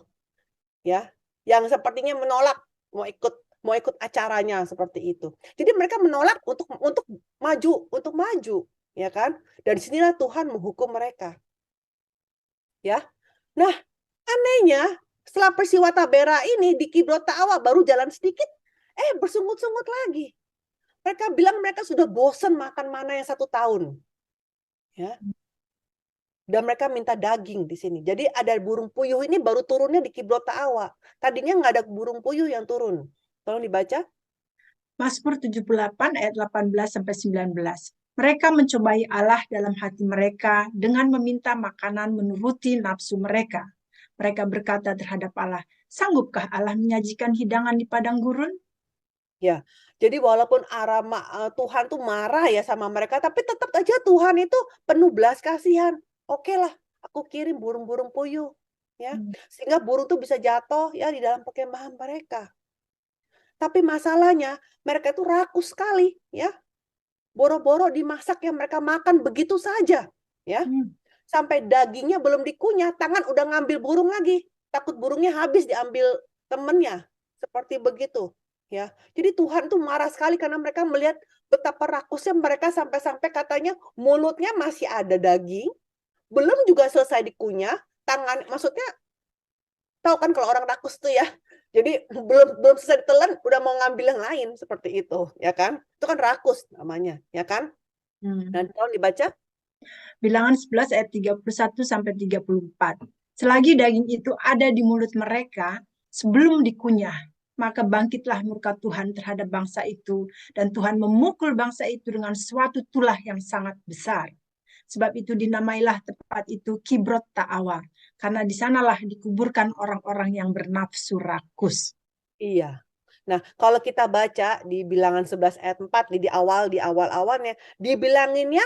Ya, yang sepertinya menolak mau ikut acaranya seperti itu. Jadi mereka menolak untuk maju, ya kan? Dan disinilah Tuhan menghukum mereka. Ya. Nah, anehnya setelah peristiwa Tabera ini di Kibrot Ta'awa baru jalan sedikit, bersungut-sungut lagi. Mereka bilang mereka sudah bosan makan mana yang 1 tahun. Ya. Dan mereka minta daging di sini. Jadi ada burung puyuh ini baru turunnya di Kibrot Ta'awa. Tadinya nggak ada burung puyuh yang turun. Tolong dibaca. Mazmur 78 ayat 18-19. Mereka mencobai Allah dalam hati mereka dengan meminta makanan menuruti nafsu mereka. Mereka berkata terhadap Allah, sanggupkah Allah menyajikan hidangan di padang gurun? Ya, jadi walaupun Tuhan tuh marah ya sama mereka, tapi tetap aja Tuhan itu penuh belas kasihan. Oke lah, aku kirim burung-burung puyuh, ya, sehingga burung tuh bisa jatuh ya di dalam perkemahan mereka. Tapi masalahnya mereka itu rakus sekali, ya. Boro-boro dimasak yang mereka makan begitu saja, ya. Sampai dagingnya belum dikunyah, tangan udah ngambil burung lagi. Takut burungnya habis diambil temennya. Seperti begitu, ya. Jadi Tuhan tuh marah sekali karena mereka melihat betapa rakusnya mereka sampai-sampai katanya mulutnya masih ada daging, belum juga selesai dikunyah, maksudnya tahu kan kalau orang rakus tuh ya. Jadi belum selesai ditelan udah mau ngambil yang lain seperti itu, ya kan? Itu kan rakus namanya, ya kan? Dan tolong dibaca. Bilangan 11 ayat 31-34. Selagi daging itu ada di mulut mereka sebelum dikunyah, maka bangkitlah murka Tuhan terhadap bangsa itu, dan Tuhan memukul bangsa itu dengan suatu tulah yang sangat besar. Sebab itu dinamailah tempat itu Kibrot Ta'awa, karena di sanalah dikuburkan orang-orang yang bernafsu rakus. Iya. Nah, kalau kita baca di Bilangan 11 ayat 4 di awal-awalnya, dibilanginnya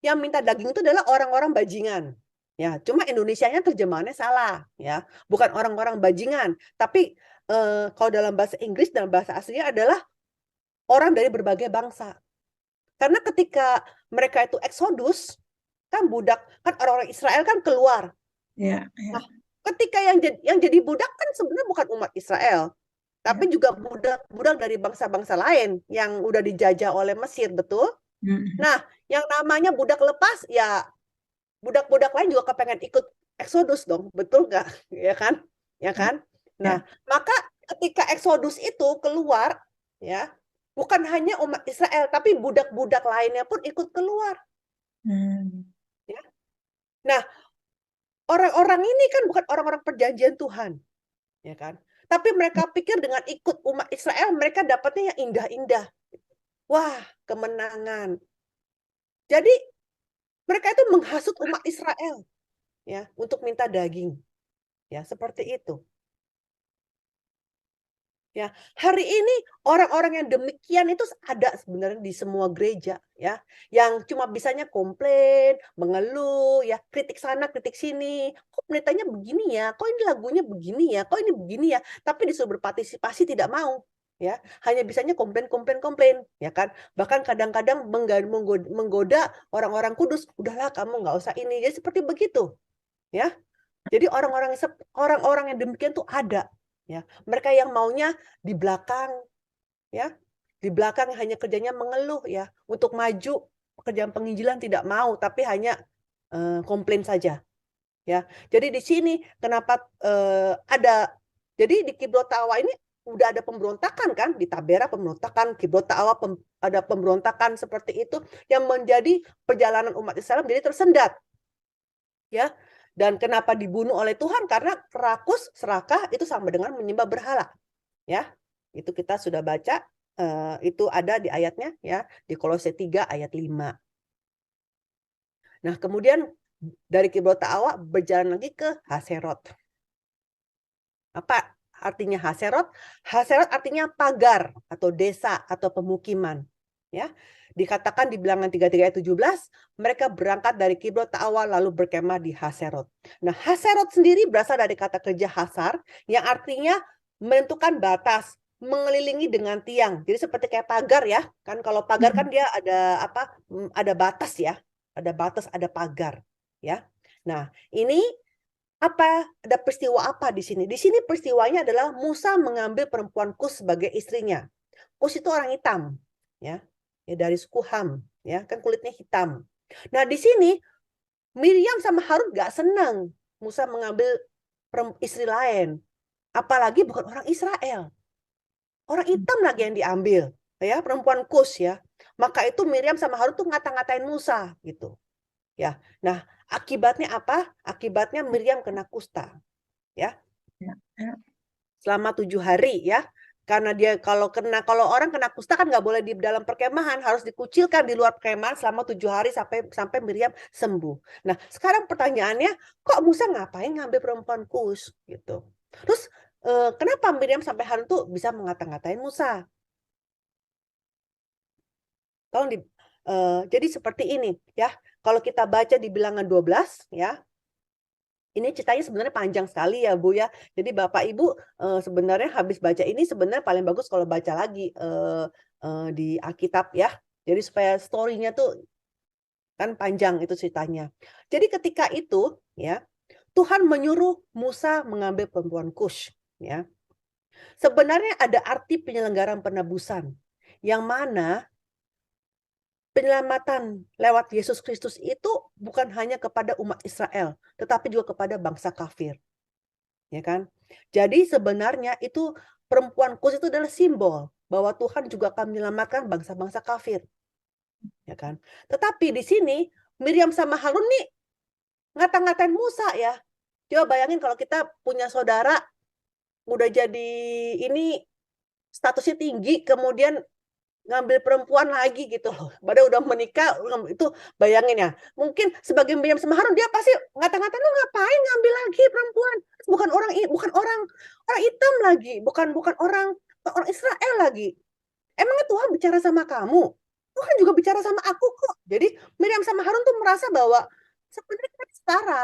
yang minta daging itu adalah orang-orang bajingan. Ya, cuma Indonesianya terjemahannya salah, ya. Bukan orang-orang bajingan, tapi kalau dalam bahasa Inggris dan bahasa aslinya adalah orang dari berbagai bangsa. Karena ketika mereka itu eksodus, kan budak, kan orang-orang Israel kan keluar. Ya, Nah, ketika yang jadi budak kan sebenarnya bukan umat Israel, tapi juga budak-budak dari bangsa-bangsa lain yang udah dijajah oleh Mesir, betul? Nah, yang namanya budak lepas, ya budak-budak lain juga kepengen ikut eksodus dong, betul nggak? Ya kan? Ya kan? Nah, maka ketika eksodus itu keluar, ya, bukan hanya umat Israel, tapi budak-budak lainnya pun ikut keluar. Ya. Nah, orang-orang ini kan bukan orang-orang perjanjian Tuhan, ya kan? Tapi mereka pikir dengan ikut umat Israel, mereka dapatnya yang indah-indah. Wah, kemenangan. Jadi, mereka itu menghasut umat Israel, ya, untuk minta daging. Ya, seperti itu. Ya, hari ini orang-orang yang demikian itu ada sebenarnya di semua gereja, ya, yang cuma bisanya komplain, mengeluh, ya, kritik sana, kritik sini. Kok pendetanya begini ya? Kok ini lagunya begini ya? Kok ini begini ya? Tapi disuruh berpartisipasi tidak mau, ya. Hanya bisanya komplain, ya kan? Bahkan kadang-kadang menggoda orang-orang kudus, udahlah kamu nggak usah ini. Jadi seperti begitu, ya. Jadi orang-orang yang demikian tuh ada. Ya, mereka yang maunya di belakang, ya, di belakang hanya kerjanya mengeluh, ya, untuk maju pekerjaan penginjilan tidak mau, tapi hanya komplain saja, ya. Jadi di sini kenapa ada, jadi di Kibrot Ta'awa ini udah ada pemberontakan kan, di Tabera pemberontakan, Kibrot Ta'awa ada pemberontakan seperti itu yang menjadi perjalanan umat Israel menjadi tersendat, ya. Dan kenapa dibunuh oleh Tuhan? Karena rakus, serakah itu sama dengan menyembah berhala. Ya, itu kita sudah baca, itu ada di ayatnya ya, di Kolose 3 ayat 5. Nah, kemudian dari Kibrot Ta'awa berjalan lagi ke Haserot. Apa artinya Haserot? Haserot artinya pagar atau desa atau pemukiman. Ya, dikatakan di Bilangan 33 ayat 17, mereka berangkat dari Kibrot Ta'awa lalu berkemah di Haserot. Nah, Haserot sendiri berasal dari kata kerja hasar yang artinya menentukan batas, mengelilingi dengan tiang. Jadi seperti kayak pagar ya. Kan kalau pagar kan dia ada apa? Ada batas ya. Ada batas, ada pagar, ya. Nah, ini apa? Ada peristiwa apa di sini? Di sini peristiwanya adalah Musa mengambil perempuan Kus sebagai istrinya. Kus itu orang hitam, ya. Ya dari suku Ham, ya, kan kulitnya hitam. Nah, di sini Miriam sama Harun gak senang Musa mengambil istri lain. Apalagi bukan orang Israel. Orang hitam lagi yang diambil, ya, perempuan Kus ya. Maka itu Miriam sama Harun tuh ngata-ngatain Musa gitu. Ya. Nah, akibatnya apa? Akibatnya Miriam kena kusta. Ya. Selama 7 hari ya. Karena dia kalau orang kena kusta kan nggak boleh di dalam perkemahan, harus dikucilkan di luar perkemahan selama 7 hari sampai Miriam sembuh. Nah, sekarang pertanyaannya, kok Musa ngapain ngambil perempuan Kus gitu. Terus kenapa Miriam sampai Harun tuh bisa mengata-ngatain Musa? Tolong jadi seperti ini ya. Kalau kita baca di Bilangan 12 ya. Ini ceritanya sebenarnya panjang sekali ya Bu ya. Jadi Bapak Ibu sebenarnya habis baca ini sebenarnya paling bagus kalau baca lagi di Alkitab ya. Jadi supaya story-nya tuh kan panjang itu ceritanya. Jadi ketika itu ya, Tuhan menyuruh Musa mengambil perempuan Kush ya. Sebenarnya ada arti penyelenggaraan penebusan yang mana penyelamatan lewat Yesus Kristus itu bukan hanya kepada umat Israel, tetapi juga kepada bangsa kafir. Ya kan? Jadi sebenarnya itu perempuan Kus itu adalah simbol bahwa Tuhan juga akan menyelamatkan bangsa-bangsa kafir. Ya kan? Tetapi di sini Miriam sama Harun nih ngata-ngatain Musa ya. Coba bayangin kalau kita punya saudara udah jadi ini statusnya tinggi, kemudian ngambil perempuan lagi gitu loh. Padahal udah menikah, itu bayangin ya. Mungkin sebagai Miriam sama Harun dia pasti ngata-ngatain, lu ngapain ngambil lagi perempuan? Bukan orang hitam lagi, bukan orang Israel lagi. Emangnya Tuhan bicara sama kamu? Tuhan juga bicara sama aku kok. Jadi Miriam sama Harun tuh merasa bahwa sebenarnya kita setara.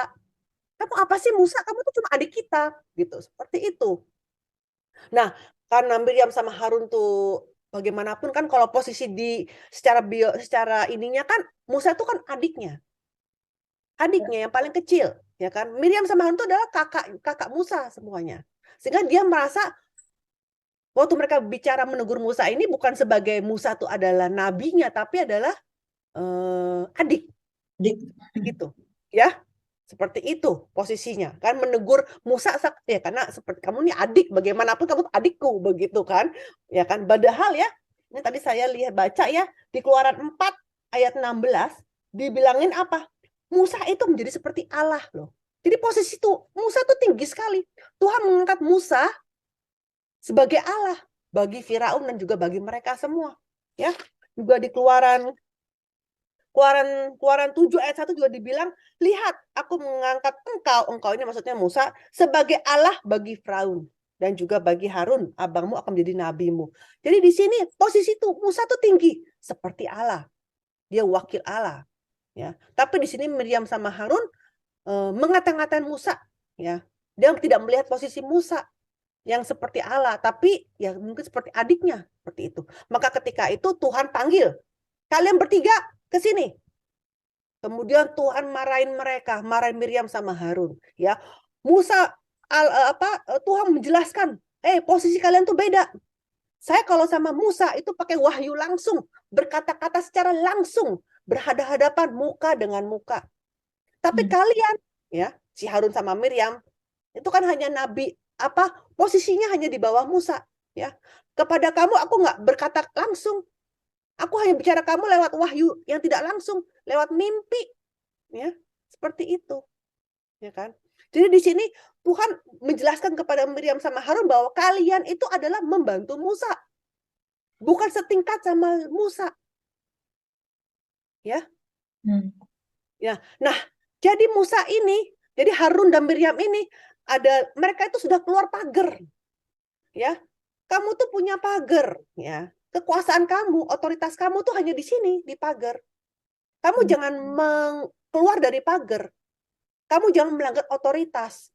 Kamu apa sih Musa? Kamu tuh cuma adik kita gitu. Seperti itu. Nah, karena Miriam sama Harun tuh bagaimanapun kan kalau posisi di secara ininya kan Musa itu kan adiknya yang paling kecil ya kan. Miriam sama Harun itu adalah kakak Musa semuanya, sehingga dia merasa waktu mereka bicara menegur Musa ini bukan sebagai Musa itu adalah nabinya, tapi adalah adik gitu ya. Seperti itu posisinya kan, menegur Musa ya karena seperti kamu nih adik, bagaimanapun kamu adikku begitu kan ya kan. Padahal ya ini tadi saya lihat baca ya di Keluaran 4 ayat 16 dibilangin apa, Musa itu menjadi seperti Allah loh. Jadi posisi itu Musa tuh tinggi sekali. Tuhan mengangkat Musa sebagai Allah bagi Firaun dan juga bagi mereka semua ya. Juga di Keluaran 7 ayat 1 juga dibilang, lihat aku mengangkat engkau ini maksudnya Musa, sebagai Allah bagi Firaun dan juga bagi Harun, abangmu akan menjadi nabimu. Jadi di sini posisi itu Musa tuh tinggi seperti Allah. Dia wakil Allah ya. Tapi di sini Miriam sama Harun mengata-ngatain Musa ya. Dia tidak melihat posisi Musa yang seperti Allah, tapi ya mungkin seperti adiknya seperti itu. Maka ketika itu Tuhan panggil, kalian bertiga ke sini. Kemudian Tuhan marahin Miriam sama Harun, ya. Tuhan menjelaskan, posisi kalian tuh beda. Saya kalau sama Musa itu pakai wahyu langsung, berkata-kata secara langsung, berhadapan muka dengan muka. Tapi kalian, ya, si Harun sama Miriam itu kan hanya nabi, posisinya hanya di bawah Musa, ya. Kepada kamu aku nggak berkata langsung. Aku hanya bicara kamu lewat wahyu yang tidak langsung, lewat mimpi. Ya, seperti itu. Ya kan? Jadi di sini Tuhan menjelaskan kepada Miriam sama Harun bahwa kalian itu adalah membantu Musa. Bukan setingkat sama Musa. Ya. Ya. Nah, jadi Musa ini, jadi Harun dan Miriam ini mereka itu sudah keluar pagar. Ya. Kamu tuh punya pagar, ya. Kekuasaan kamu, otoritas kamu tuh hanya di sini, di pagar. Kamu jangan keluar dari pagar. Kamu jangan melanggar otoritas.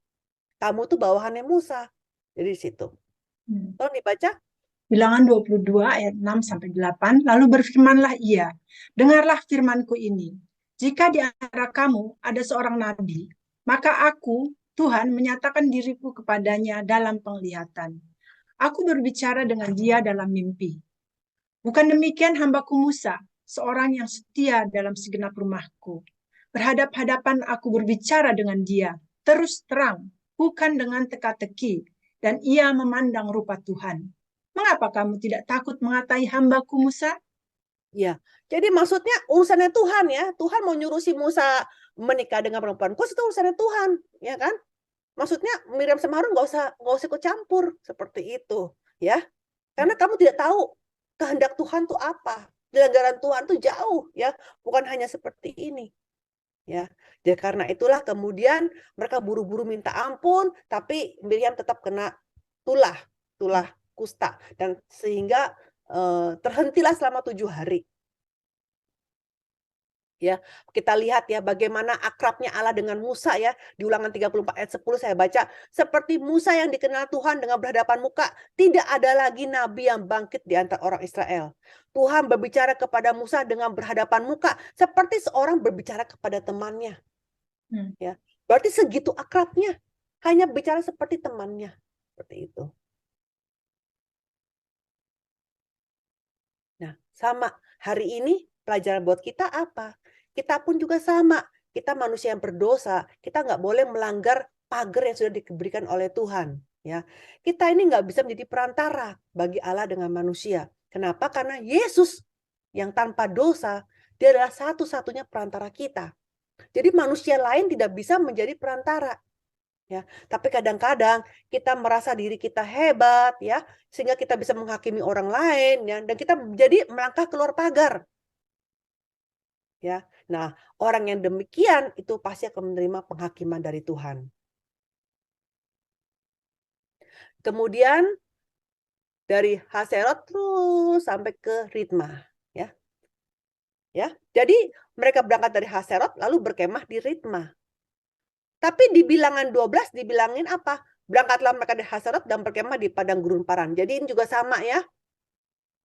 Kamu tuh bawahannya Musa. Jadi di situ. Tolong dibaca. Bilangan 22 ayat 6-8, lalu berfirmanlah ia, dengarlah firmanku ini, jika di antara kamu ada seorang nabi, maka aku, Tuhan, menyatakan diriku kepadanya dalam penglihatan. Aku berbicara dengan dia dalam mimpi. Bukan demikian hambaku Musa, seorang yang setia dalam segenap rumahku. Berhadap-hadapan aku berbicara dengan dia, terus terang, bukan dengan teka-teki, dan ia memandang rupa Tuhan. Mengapa kamu tidak takut mengatai hambaku Musa? Ya, jadi maksudnya urusannya Tuhan ya. Tuhan mau nyuruh si Musa menikah dengan perempuan kos, itu urusannya Tuhan, ya kan? Maksudnya Miriam sama Harun nggak usah ikut campur seperti itu, ya. Karena kamu tidak tahu kehendak Tuhan tuh apa. Penyelenggaraan Tuhan tuh jauh, ya. Bukan hanya seperti ini. Ya. Jadi karena itulah kemudian mereka buru-buru minta ampun, tapi Miriam tetap kena tulah kusta, dan sehingga terhentilah selama 7 hari. Ya, kita lihat ya bagaimana akrabnya Allah dengan Musa ya. Di Ulangan 34 ayat 10 saya baca, seperti Musa yang dikenal Tuhan dengan berhadapan muka, tidak ada lagi nabi yang bangkit di antara orang Israel. Tuhan berbicara kepada Musa dengan berhadapan muka seperti seorang berbicara kepada temannya. Ya, berarti segitu akrabnya, hanya bicara seperti temannya, seperti itu. Nah, sama hari ini pelajaran buat kita apa? Kita pun juga sama. Kita manusia yang berdosa. Kita nggak boleh melanggar pagar yang sudah diberikan oleh Tuhan. Ya, kita ini nggak bisa menjadi perantara bagi Allah dengan manusia. Kenapa? Karena Yesus yang tanpa dosa, dia adalah satu-satunya perantara kita. Jadi manusia lain tidak bisa menjadi perantara. Ya, tapi kadang-kadang kita merasa diri kita hebat ya, sehingga kita bisa menghakimi orang lain ya, dan kita jadi melangkah keluar pagar. Ya. Nah, orang yang demikian itu pasti akan menerima penghakiman dari Tuhan. Kemudian dari Haserot terus sampai ke Ritma ya. Ya. Jadi mereka berangkat dari Haserot lalu berkemah di Ritma. Tapi di bilangan 12 dibilangin apa? Berangkatlah mereka dari Haserot dan berkemah di padang gurun Paran. Jadi ini juga sama ya.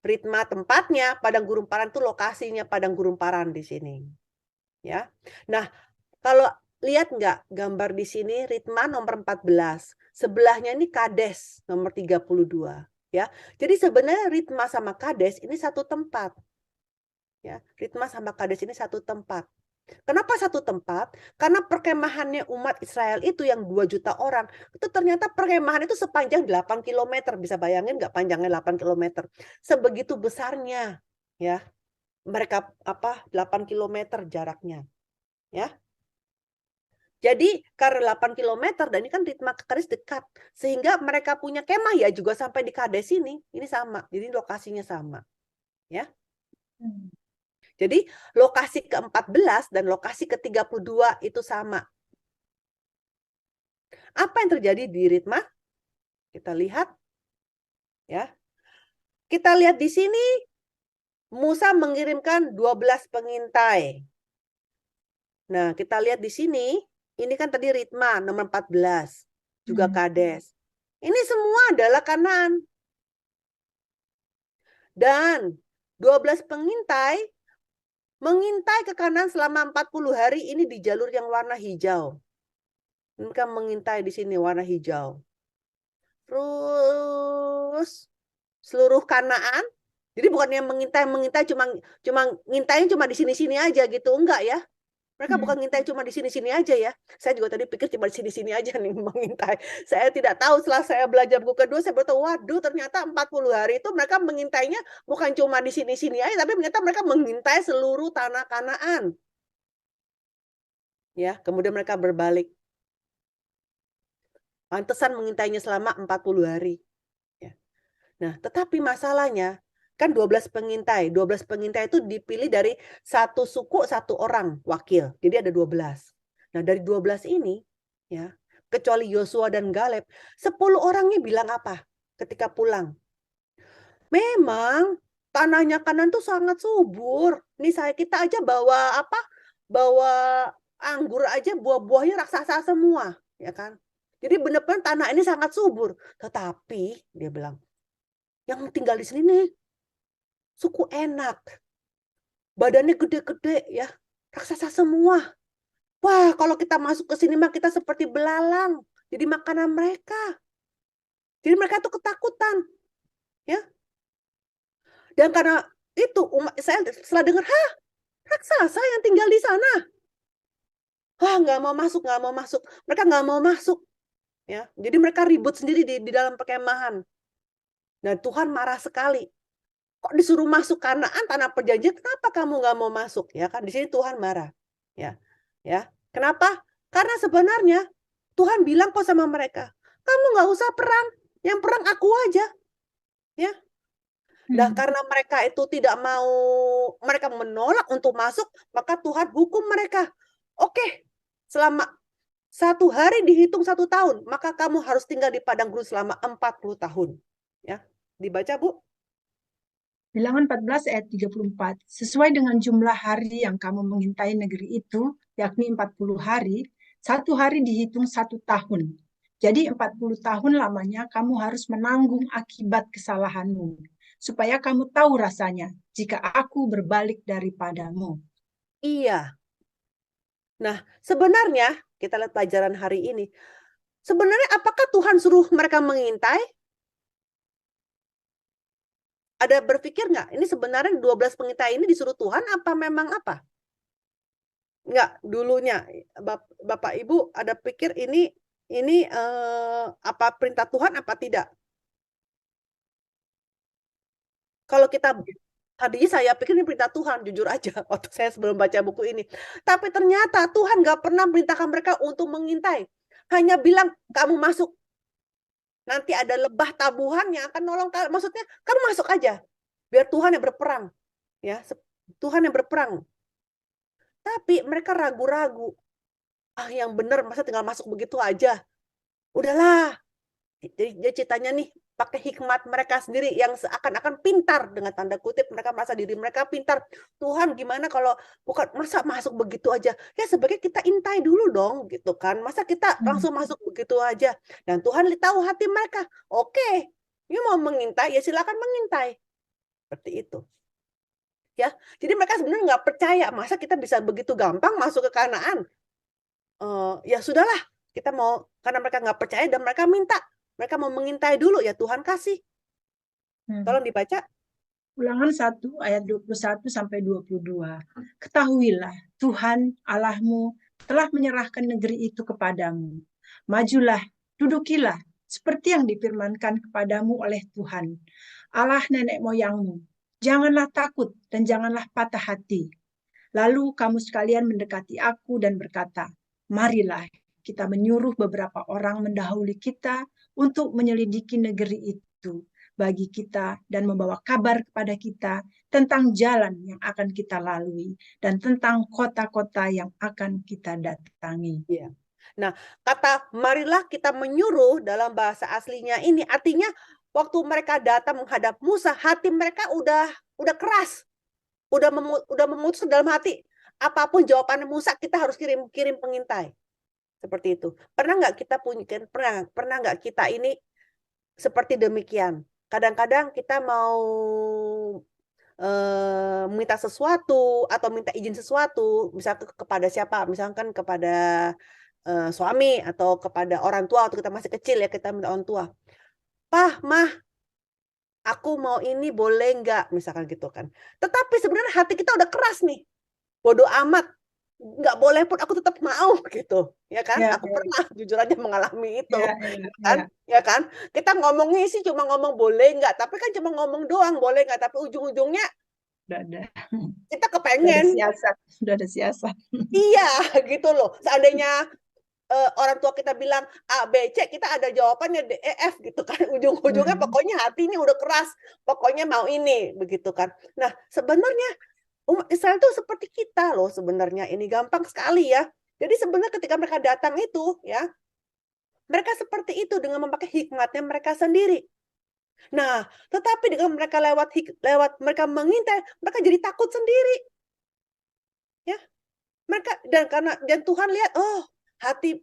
Ritma tempatnya, padang gurun Paran itu lokasinya padang gurun Paran di sini. Ya. Nah, kalau lihat nggak gambar di sini Ritma nomor 14. Sebelahnya ini Kades nomor 32. Ya. Jadi sebenarnya Ritma sama Kades ini satu tempat. Ya, Ritma sama Kades ini satu tempat. Kenapa satu tempat? Karena perkemahannya umat Israel itu yang 2 juta orang, itu ternyata perkemahan itu sepanjang 8 km. Bisa bayangin nggak panjangnya 8 km? Sebegitu besarnya. Ya. Mereka 8 km jaraknya. Ya. Jadi karena 8 km dan ini kan Ritma ke Kades dekat. Sehingga mereka punya kemah ya juga sampai di Kades ini. Ini sama. Jadi lokasinya sama. Ya. Jadi lokasi ke-14 dan lokasi ke-32 itu sama. Apa yang terjadi di Ritma? Kita lihat. Ya. Kita lihat di sini Musa mengirimkan 12 pengintai. Nah, kita lihat di sini, ini kan tadi Ritma nomor 14, juga Kades. Ini semua adalah Kanaan. Dan 12 pengintai mengintai ke kanan selama 40 hari ini di jalur yang warna hijau. Mereka mengintai di sini warna hijau. Terus seluruh Kanaan, jadi bukan yang mengintai cuma ngintainya cuma di sini-sini aja gitu, enggak ya. Mereka bukan ngintai cuma di sini-sini aja ya. Saya juga tadi pikir cuma di sini-sini aja nih mengintai. Saya tidak tahu, setelah saya belajar buku kedua saya baru tahu, waduh ternyata 40 hari itu mereka mengintainya bukan cuma di sini-sini aja, tapi ternyata mereka mengintai seluruh tanah Kanaan. Ya, kemudian mereka berbalik. Pantesan mengintainya selama 40 hari. Ya. Nah, tetapi masalahnya kan 12 pengintai. 12 pengintai itu dipilih dari satu suku, satu orang wakil. Jadi ada 12. Nah, dari 12 ini, ya, kecuali Yosua dan Galeb, 10 orangnya bilang apa ketika pulang? Memang tanahnya Kanan tuh sangat subur. Nih kita aja bawa apa? Bawa anggur aja buah-buahnya raksasa semua, ya kan? Jadi benar-benar tanah ini sangat subur. Tetapi dia bilang, yang tinggal di sini nih suku enak. Badannya gede-gede ya. Raksasa semua. Wah, kalau kita masuk ke sini mah kita seperti belalang. Jadi makanan mereka. Jadi mereka tuh ketakutan. Ya. Dan karena itu saya setelah dengar, raksasa yang tinggal di sana. Wah, nggak mau masuk, nggak mau masuk. Mereka nggak mau masuk. Ya, jadi mereka ribut sendiri di dalam perkemahan. Nah, Tuhan marah sekali. Kok disuruh masuk Kanaan, tanah perjanjian, kenapa kamu nggak mau masuk? Ya kan, di sini Tuhan marah. Ya, ya. Kenapa? Karena sebenarnya Tuhan bilang kok sama mereka, kamu nggak usah perang, yang perang aku aja. Ya. Nah, karena mereka itu tidak mau, mereka menolak untuk masuk, maka Tuhan hukum mereka. Oke, selama 1 hari dihitung 1 tahun, maka kamu harus tinggal di padang gurun selama 40 tahun. Ya, dibaca Bu. Bilangan 14 ayat 34. Sesuai dengan jumlah hari yang kamu mengintai negeri itu, yakni 40 hari, 1 hari dihitung 1 tahun. Jadi 40 tahun lamanya kamu harus menanggung akibat kesalahanmu, supaya kamu tahu rasanya jika aku berbalik daripadamu. Iya. Nah, sebenarnya kita lihat pelajaran hari ini. Sebenarnya apakah Tuhan suruh mereka mengintai? Ada berpikir nggak? Ini sebenarnya 12 pengintai ini disuruh Tuhan apa memang apa? Nggak, dulunya Bapak Ibu ada pikir ini apa perintah Tuhan apa tidak? Kalau kita tadinya saya pikir ini perintah Tuhan, jujur aja waktu saya sebelum baca buku ini. Tapi ternyata Tuhan nggak pernah merintahkan mereka untuk mengintai. Hanya bilang, kamu masuk. Nanti ada lebah tabuhan yang akan nolong. Maksudnya, kamu masuk aja. Biar Tuhan yang berperang. Ya, Tuhan yang berperang. Tapi mereka ragu-ragu. Yang benar, masa tinggal masuk begitu aja. Udahlah. Jadi ceritanya nih, pakai hikmat mereka sendiri yang seakan-akan pintar, dengan tanda kutip mereka merasa diri mereka pintar. Tuhan gimana kalau bukan masa masuk begitu aja? Ya sebaiknya kita intai dulu dong gitu kan. Masa kita langsung masuk begitu aja? Dan Tuhan tahu hati mereka. Oke, ini mau mengintai ya silakan mengintai. Seperti itu. Ya, jadi mereka sebenarnya nggak percaya masa kita bisa begitu gampang masuk ke Kanaan. Ya sudahlah, kita mau, karena mereka nggak percaya dan mereka minta. Mereka mau mengintai dulu, ya Tuhan kasih. Tolong dibaca. Ulangan 1 ayat 21 sampai 22. Ketahuilah, Tuhan Allahmu telah menyerahkan negeri itu kepadamu. Majulah, dudukilah, seperti yang difirmankan kepadamu oleh Tuhan, Allah nenek moyangmu. Janganlah takut dan janganlah patah hati. Lalu kamu sekalian mendekati aku dan berkata, marilah kita menyuruh beberapa orang mendahului kita untuk menyelidiki negeri itu bagi kita dan membawa kabar kepada kita tentang jalan yang akan kita lalui dan tentang kota-kota yang akan kita datangi. Ya. Nah, kata marilah kita menyuruh dalam bahasa aslinya ini artinya waktu mereka datang menghadap Musa, hati mereka udah keras. Udah memutus dalam hati, apapun jawaban Musa kita harus kirim pengintai. Seperti itu. Pernah nggak kita pernah nggak kita ini seperti demikian? Kadang-kadang kita mau minta sesuatu atau minta izin sesuatu, misalnya kepada siapa? Misalkan kepada suami atau kepada orang tua waktu kita masih kecil ya, kita minta orang tua. Pah, Mah, aku mau ini boleh nggak? Misalkan gitu kan. Tetapi sebenarnya hati kita udah keras nih. Bodoh amat. Nggak boleh pun aku tetap mau gitu. Ya kan? Ya, aku pernah jujur aja mengalami itu. ya. Ya kan? Kita ngomongnya sih cuma ngomong boleh nggak. Tapi kan cuma ngomong doang boleh nggak. Tapi ujung-ujungnya kita kepengen. Sudah ada siasat. Iya gitu loh. Seandainya orang tua kita bilang A, B, C, kita ada jawabannya D, E, F gitu kan. Ujung-ujungnya pokoknya hati ini udah keras, pokoknya mau ini, begitu kan. Nah, sebenarnya umat Israel itu seperti kita loh sebenarnya. Ini gampang sekali ya. Jadi sebenarnya ketika mereka datang itu ya, mereka seperti itu dengan memakai hikmatnya mereka sendiri. Nah, tetapi dengan mereka lewat mereka mengintai, mereka jadi takut sendiri. Ya. Mereka dan Tuhan lihat, oh,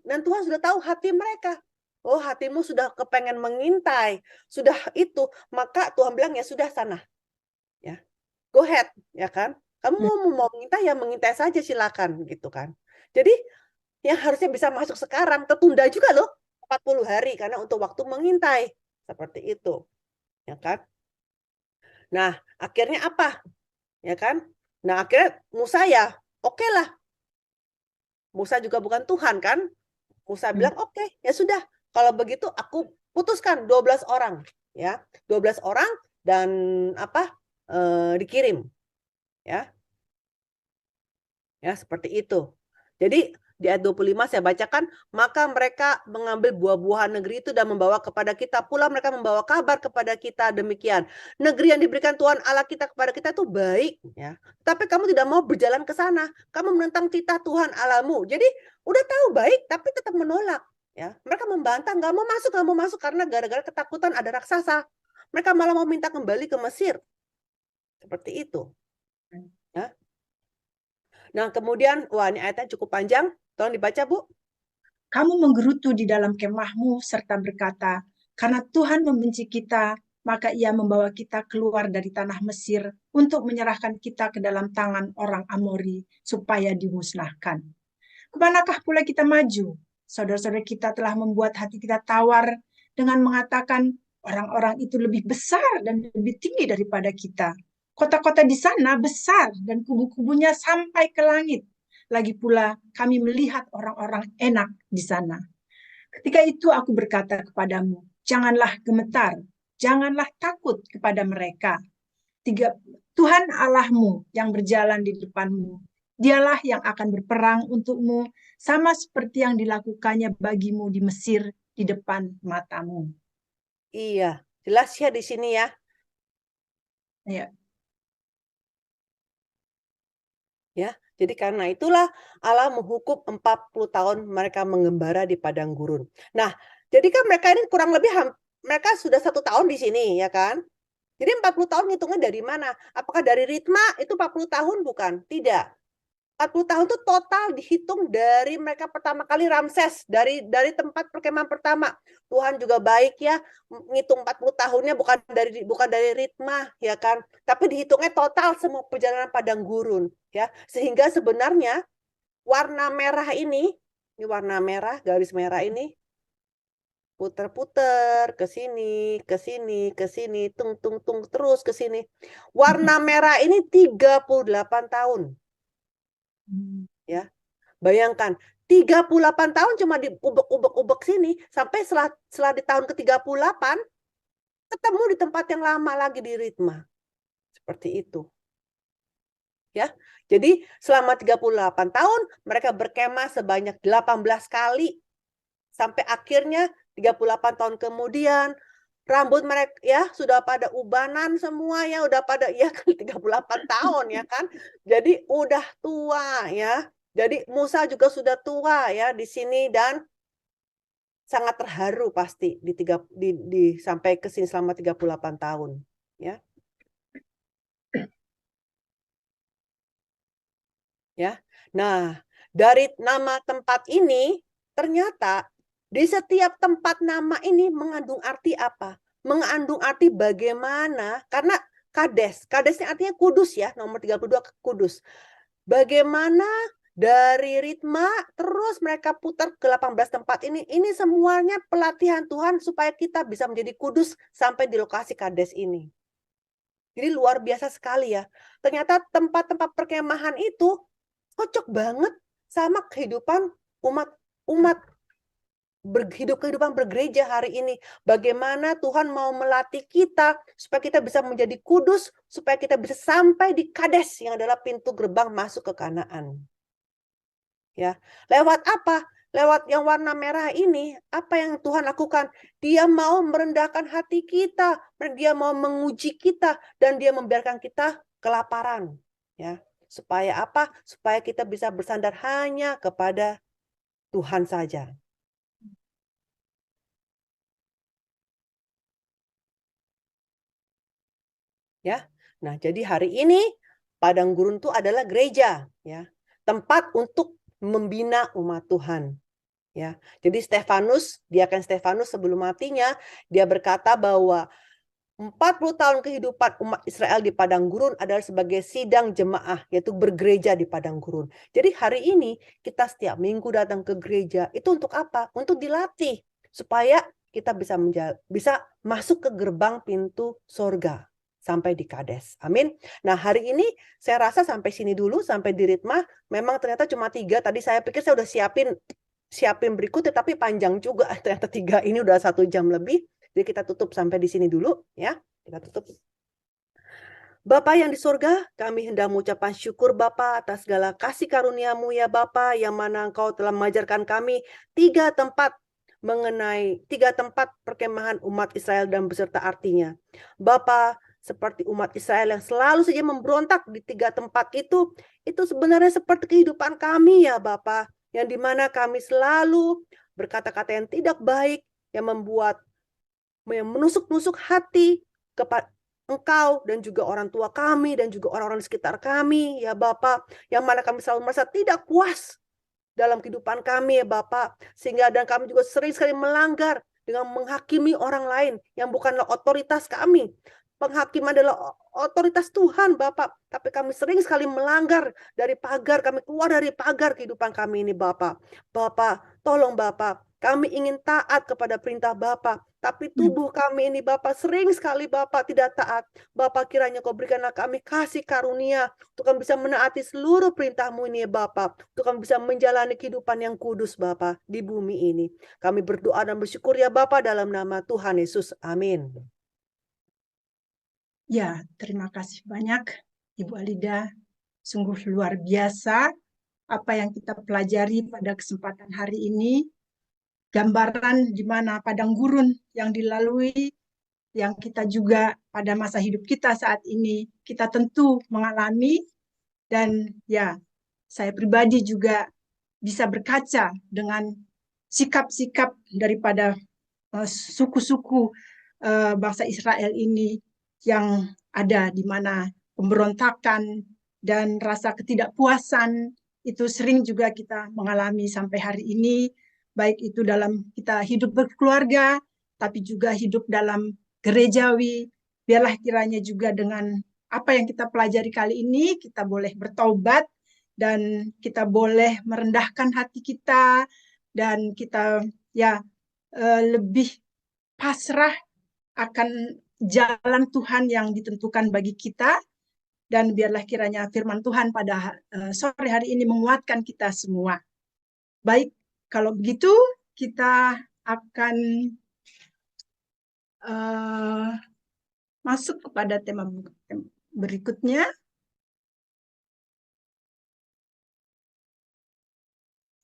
dan Tuhan sudah tahu hati mereka. Oh, hatimu sudah kepengen mengintai, sudah itu, maka Tuhan bilang ya sudah sana. Ya. Go ahead, ya kan? Kamu mau mengintai ya mengintai saja silakan gitu kan. Jadi yang harusnya bisa masuk sekarang tertunda juga loh 40 hari karena untuk waktu mengintai. Seperti itu. Ya kan? Nah, akhirnya apa? Ya kan? Nah, akhirnya Musa ya, oke lah. Musa juga bukan Tuhan kan? Musa bilang, oke, ya sudah. Kalau begitu aku putuskan 12 orang, ya. 12 orang dan dikirim. Ya. Ya, seperti itu. Jadi di ayat 25 saya bacakan, maka mereka mengambil buah-buahan negeri itu dan membawa kepada kita. Pula mereka membawa kabar kepada kita demikian. Negeri yang diberikan Tuhan Allah kita kepada kita itu baik. Ya. Tapi kamu tidak mau berjalan ke sana. Kamu menentang titah Tuhan Allahmu. Jadi udah tahu baik tapi tetap menolak. Ya. Mereka membantah, nggak mau masuk karena gara-gara ketakutan ada raksasa. Mereka malah mau minta kembali ke Mesir. Seperti itu. Ya. Nah, kemudian, wah ini ayatnya cukup panjang. Tolong dibaca, Bu. Kamu menggerutu di dalam kemahmu serta berkata, karena Tuhan membenci kita, maka ia membawa kita keluar dari tanah Mesir untuk menyerahkan kita ke dalam tangan orang Amori supaya dimusnahkan. Kemanakah pula kita maju? Saudara-saudara kita telah membuat hati kita tawar dengan mengatakan orang-orang itu lebih besar dan lebih tinggi daripada kita. Kota-kota di sana besar dan kubu-kubunya sampai ke langit. Lagi pula kami melihat orang-orang enak di sana. Ketika itu aku berkata kepadamu, janganlah gemetar, janganlah takut kepada mereka. Tuhan Allahmu yang berjalan di depanmu, dialah yang akan berperang untukmu, sama seperti yang dilakukannya bagimu di Mesir di depan matamu. Iya, jelas ya di sini ya. Ya. Ya, jadi karena itulah Allah menghukum 40 tahun mereka mengembara di padang gurun. Nah, jadi kan mereka ini kurang lebih mereka sudah 1 tahun di sini, ya kan? Jadi 40 tahun hitungnya dari mana? Apakah dari ritma itu 40 tahun? Bukan, tidak. 40 tahun itu total dihitung dari mereka pertama kali Ramses, dari tempat perkemahan pertama. Tuhan juga baik ya, ngitung 40 tahunnya bukan dari ritma, ya kan? Tapi dihitungnya total semua perjalanan padang gurun, ya. Sehingga sebenarnya warna merah ini warna merah, garis merah ini puter-puter ke sini, ke sini, ke sini, tung terus ke sini. Warna merah ini 38 tahun. Ya. Bayangkan 38 tahun cuma diubek-ubek sini sampai setelah di tahun ke-38 ketemu di tempat yang lama lagi di ritma. Seperti itu. Ya. Jadi selama 38 tahun mereka berkemah sebanyak 18 kali sampai akhirnya 38 tahun kemudian rambut mereka ya sudah pada ubanan semua ya, udah pada ya kan 38 tahun ya kan. Jadi udah tua ya. Jadi Musa juga sudah tua ya di sini dan sangat terharu pasti sampai ke sini selama 38 tahun ya. Ya. Nah, dari nama tempat ini ternyata di setiap tempat nama ini mengandung arti apa? Mengandung arti bagaimana? Karena Kadesnya artinya kudus ya, nomor 32 kudus. Bagaimana dari ritma terus mereka putar ke 18 tempat ini semuanya pelatihan Tuhan supaya kita bisa menjadi kudus sampai di lokasi Kades ini. Jadi luar biasa sekali ya. Ternyata tempat-tempat perkemahan itu cocok banget sama kehidupan umat berhidup kehidupan bergereja hari ini. Bagaimana Tuhan mau melatih kita supaya kita bisa menjadi kudus, supaya kita bisa sampai di Kades yang adalah pintu gerbang masuk ke Kanaan. Ya, lewat apa? lewat yang warna merah ini, apa yang Tuhan lakukan? Dia mau merendahkan hati kita, dia mau menguji kita, dan dia membiarkan kita kelaparan. Ya, supaya apa? Supaya kita bisa bersandar hanya kepada Tuhan saja. Ya, nah jadi hari ini padang gurun itu adalah gereja, ya, tempat untuk membina umat Tuhan. Ya, jadi Diaken Stefanus sebelum matinya, dia berkata bahwa 40 tahun kehidupan umat Israel di padang gurun adalah sebagai sidang jemaah, yaitu bergereja di padang gurun. Jadi hari ini kita setiap minggu datang ke gereja, itu untuk apa? Untuk dilatih, supaya kita bisa masuk ke gerbang pintu sorga, sampai di Kades. Amin. Nah, hari ini saya rasa sampai sini dulu, sampai di ritma. Memang ternyata cuma 3, tadi saya pikir saya udah siapin berikutnya, tapi panjang juga. Ternyata 3 ini udah 1 jam lebih. Jadi kita tutup sampai di sini dulu, ya. Kita tutup. Bapa yang di surga, kami hendak mengucapkan syukur Bapa atas segala kasih karunia-Mu ya Bapa, yang mana Engkau telah mengajarkan kami 3 tempat perkemahan umat Israel dan beserta artinya. Bapa, seperti umat Israel yang selalu saja memberontak di 3 tempat itu sebenarnya seperti kehidupan kami ya Bapa, yang dimana kami selalu berkata-kata yang tidak baik, yang menusuk-nusuk hati kepada Engkau dan juga orang tua kami dan juga orang-orang di sekitar kami ya Bapa, yang mana kami selalu merasa tidak puas dalam kehidupan kami ya Bapak, sehingga dan kami juga sering sekali melanggar dengan menghakimi orang lain yang bukanlah otoritas kami. Penghakiman adalah otoritas Tuhan Bapak, tapi kami sering sekali melanggar dari pagar, kami keluar dari pagar kehidupan kami ini Bapak. Bapak, tolong Bapak, kami ingin taat kepada perintah Bapak, tapi tubuh kami ini Bapak sering sekali Bapak tidak taat. Bapak, kiranya Kau berikanlah kami kasih karunia untuk kami bisa menaati seluruh perintah-Mu ini Bapak, untuk kami bisa menjalani kehidupan yang kudus Bapak di bumi ini. Kami berdoa dan bersyukur ya Bapak dalam nama Tuhan Yesus. Amin. Ya, terima kasih banyak Ibu Alida. Sungguh luar biasa apa yang kita pelajari pada kesempatan hari ini. Gambaran di mana padang gurun yang dilalui, yang kita juga pada masa hidup kita saat ini, kita tentu mengalami. Dan ya, saya pribadi juga bisa berkaca dengan sikap-sikap daripada suku-suku bangsa Israel ini yang ada di mana pemberontakan dan rasa ketidakpuasan itu sering juga kita mengalami sampai hari ini, baik itu dalam kita hidup berkeluarga, tapi juga hidup dalam gerejawi. Biarlah kiranya juga dengan apa yang kita pelajari kali ini, kita boleh bertobat dan kita boleh merendahkan hati kita, dan kita ya lebih pasrah akan jalan Tuhan yang ditentukan bagi kita. Dan biarlah kiranya firman Tuhan pada sore hari ini menguatkan kita semua. Baik, kalau begitu kita akan masuk kepada tema berikutnya.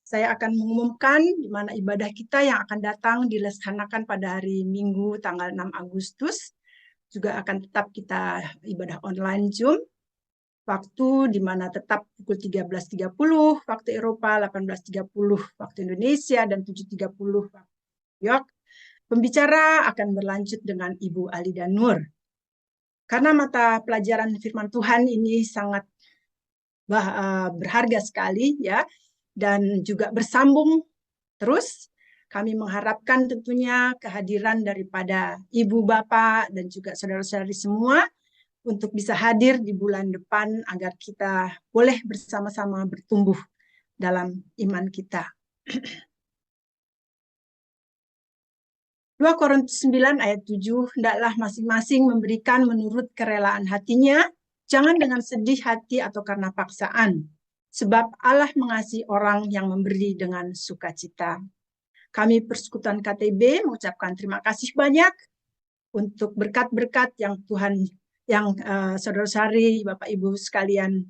Saya akan mengumumkan di mana ibadah kita yang akan datang dilaksanakan pada hari Minggu tanggal 6 Agustus. Juga akan tetap kita ibadah online Zoom. Waktu di mana tetap pukul 13.30 waktu Eropa, 18.30 waktu Indonesia, dan 7.30 waktu New York. Pembicara akan berlanjut dengan Ibu Alida Nur. Karena mata pelajaran firman Tuhan ini sangat berharga sekali ya, dan juga bersambung terus, kami mengharapkan tentunya kehadiran daripada Ibu, Bapak, dan juga saudara-saudari semua untuk bisa hadir di bulan depan agar kita boleh bersama-sama bertumbuh dalam iman kita. 2 Korintus 9 ayat 7, hendaklah masing-masing memberikan menurut kerelaan hatinya, jangan dengan sedih hati atau karena paksaan, sebab Allah mengasihi orang yang memberi dengan sukacita. Kami Persekutuan KTB mengucapkan terima kasih banyak untuk berkat-berkat yang Tuhan, yang saudara-saudari, Bapak Ibu sekalian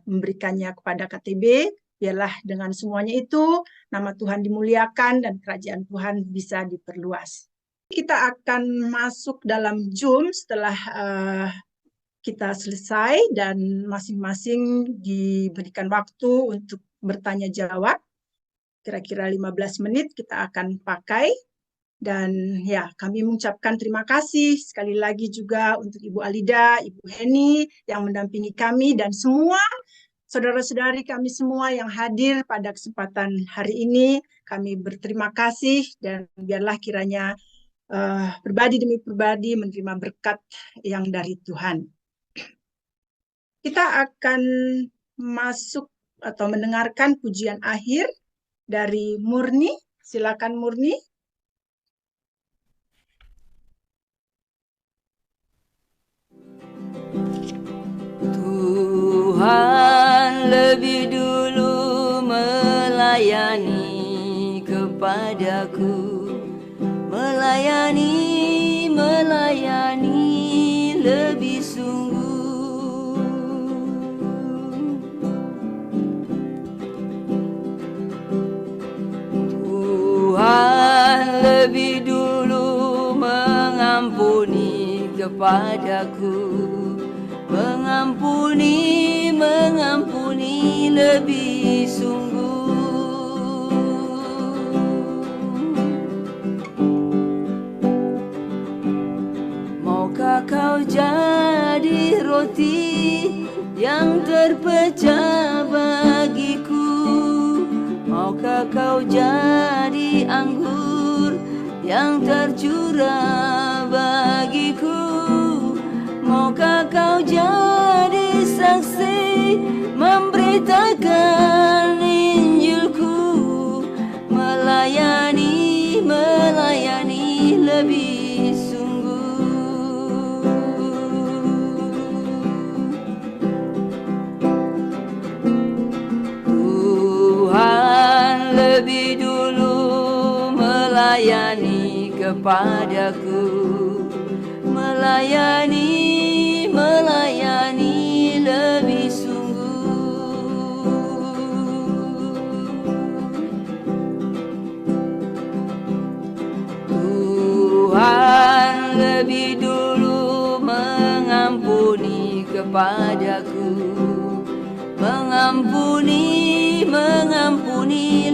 memberikannya kepada KTB. Biarlah dengan semuanya itu nama Tuhan dimuliakan dan kerajaan Tuhan bisa diperluas. Kita akan masuk dalam Zoom setelah kita selesai dan masing-masing diberikan waktu untuk bertanya jawab. Kira-kira 15 menit kita akan pakai. Dan ya, kami mengucapkan terima kasih sekali lagi juga untuk Ibu Alida, Ibu Heni yang mendampingi kami dan semua saudara-saudari kami semua yang hadir pada kesempatan hari ini. Kami berterima kasih dan biarlah kiranya pribadi demi pribadi menerima berkat yang dari Tuhan. Kita akan masuk atau mendengarkan pujian akhir dari Murni. Silakan Murni. Tuhan lebih dulu melayani kepadaku, melayani lebih sungguh. Tuhan lebih dulu mengampuni kepadaku, mengampuni lebih sungguh. Maukah kau jadi roti yang terpecah bagiku? Maukah kau jadi anggur yang tercurah bagiku? Maukah kau jadi saksi memberitakan Injilku, melayani lebih sungguh. Tuhan lebih dulu melayani kepadaku, melayani lebih sungguh. Tuhan lebih dulu mengampuni kepadaku, mengampuni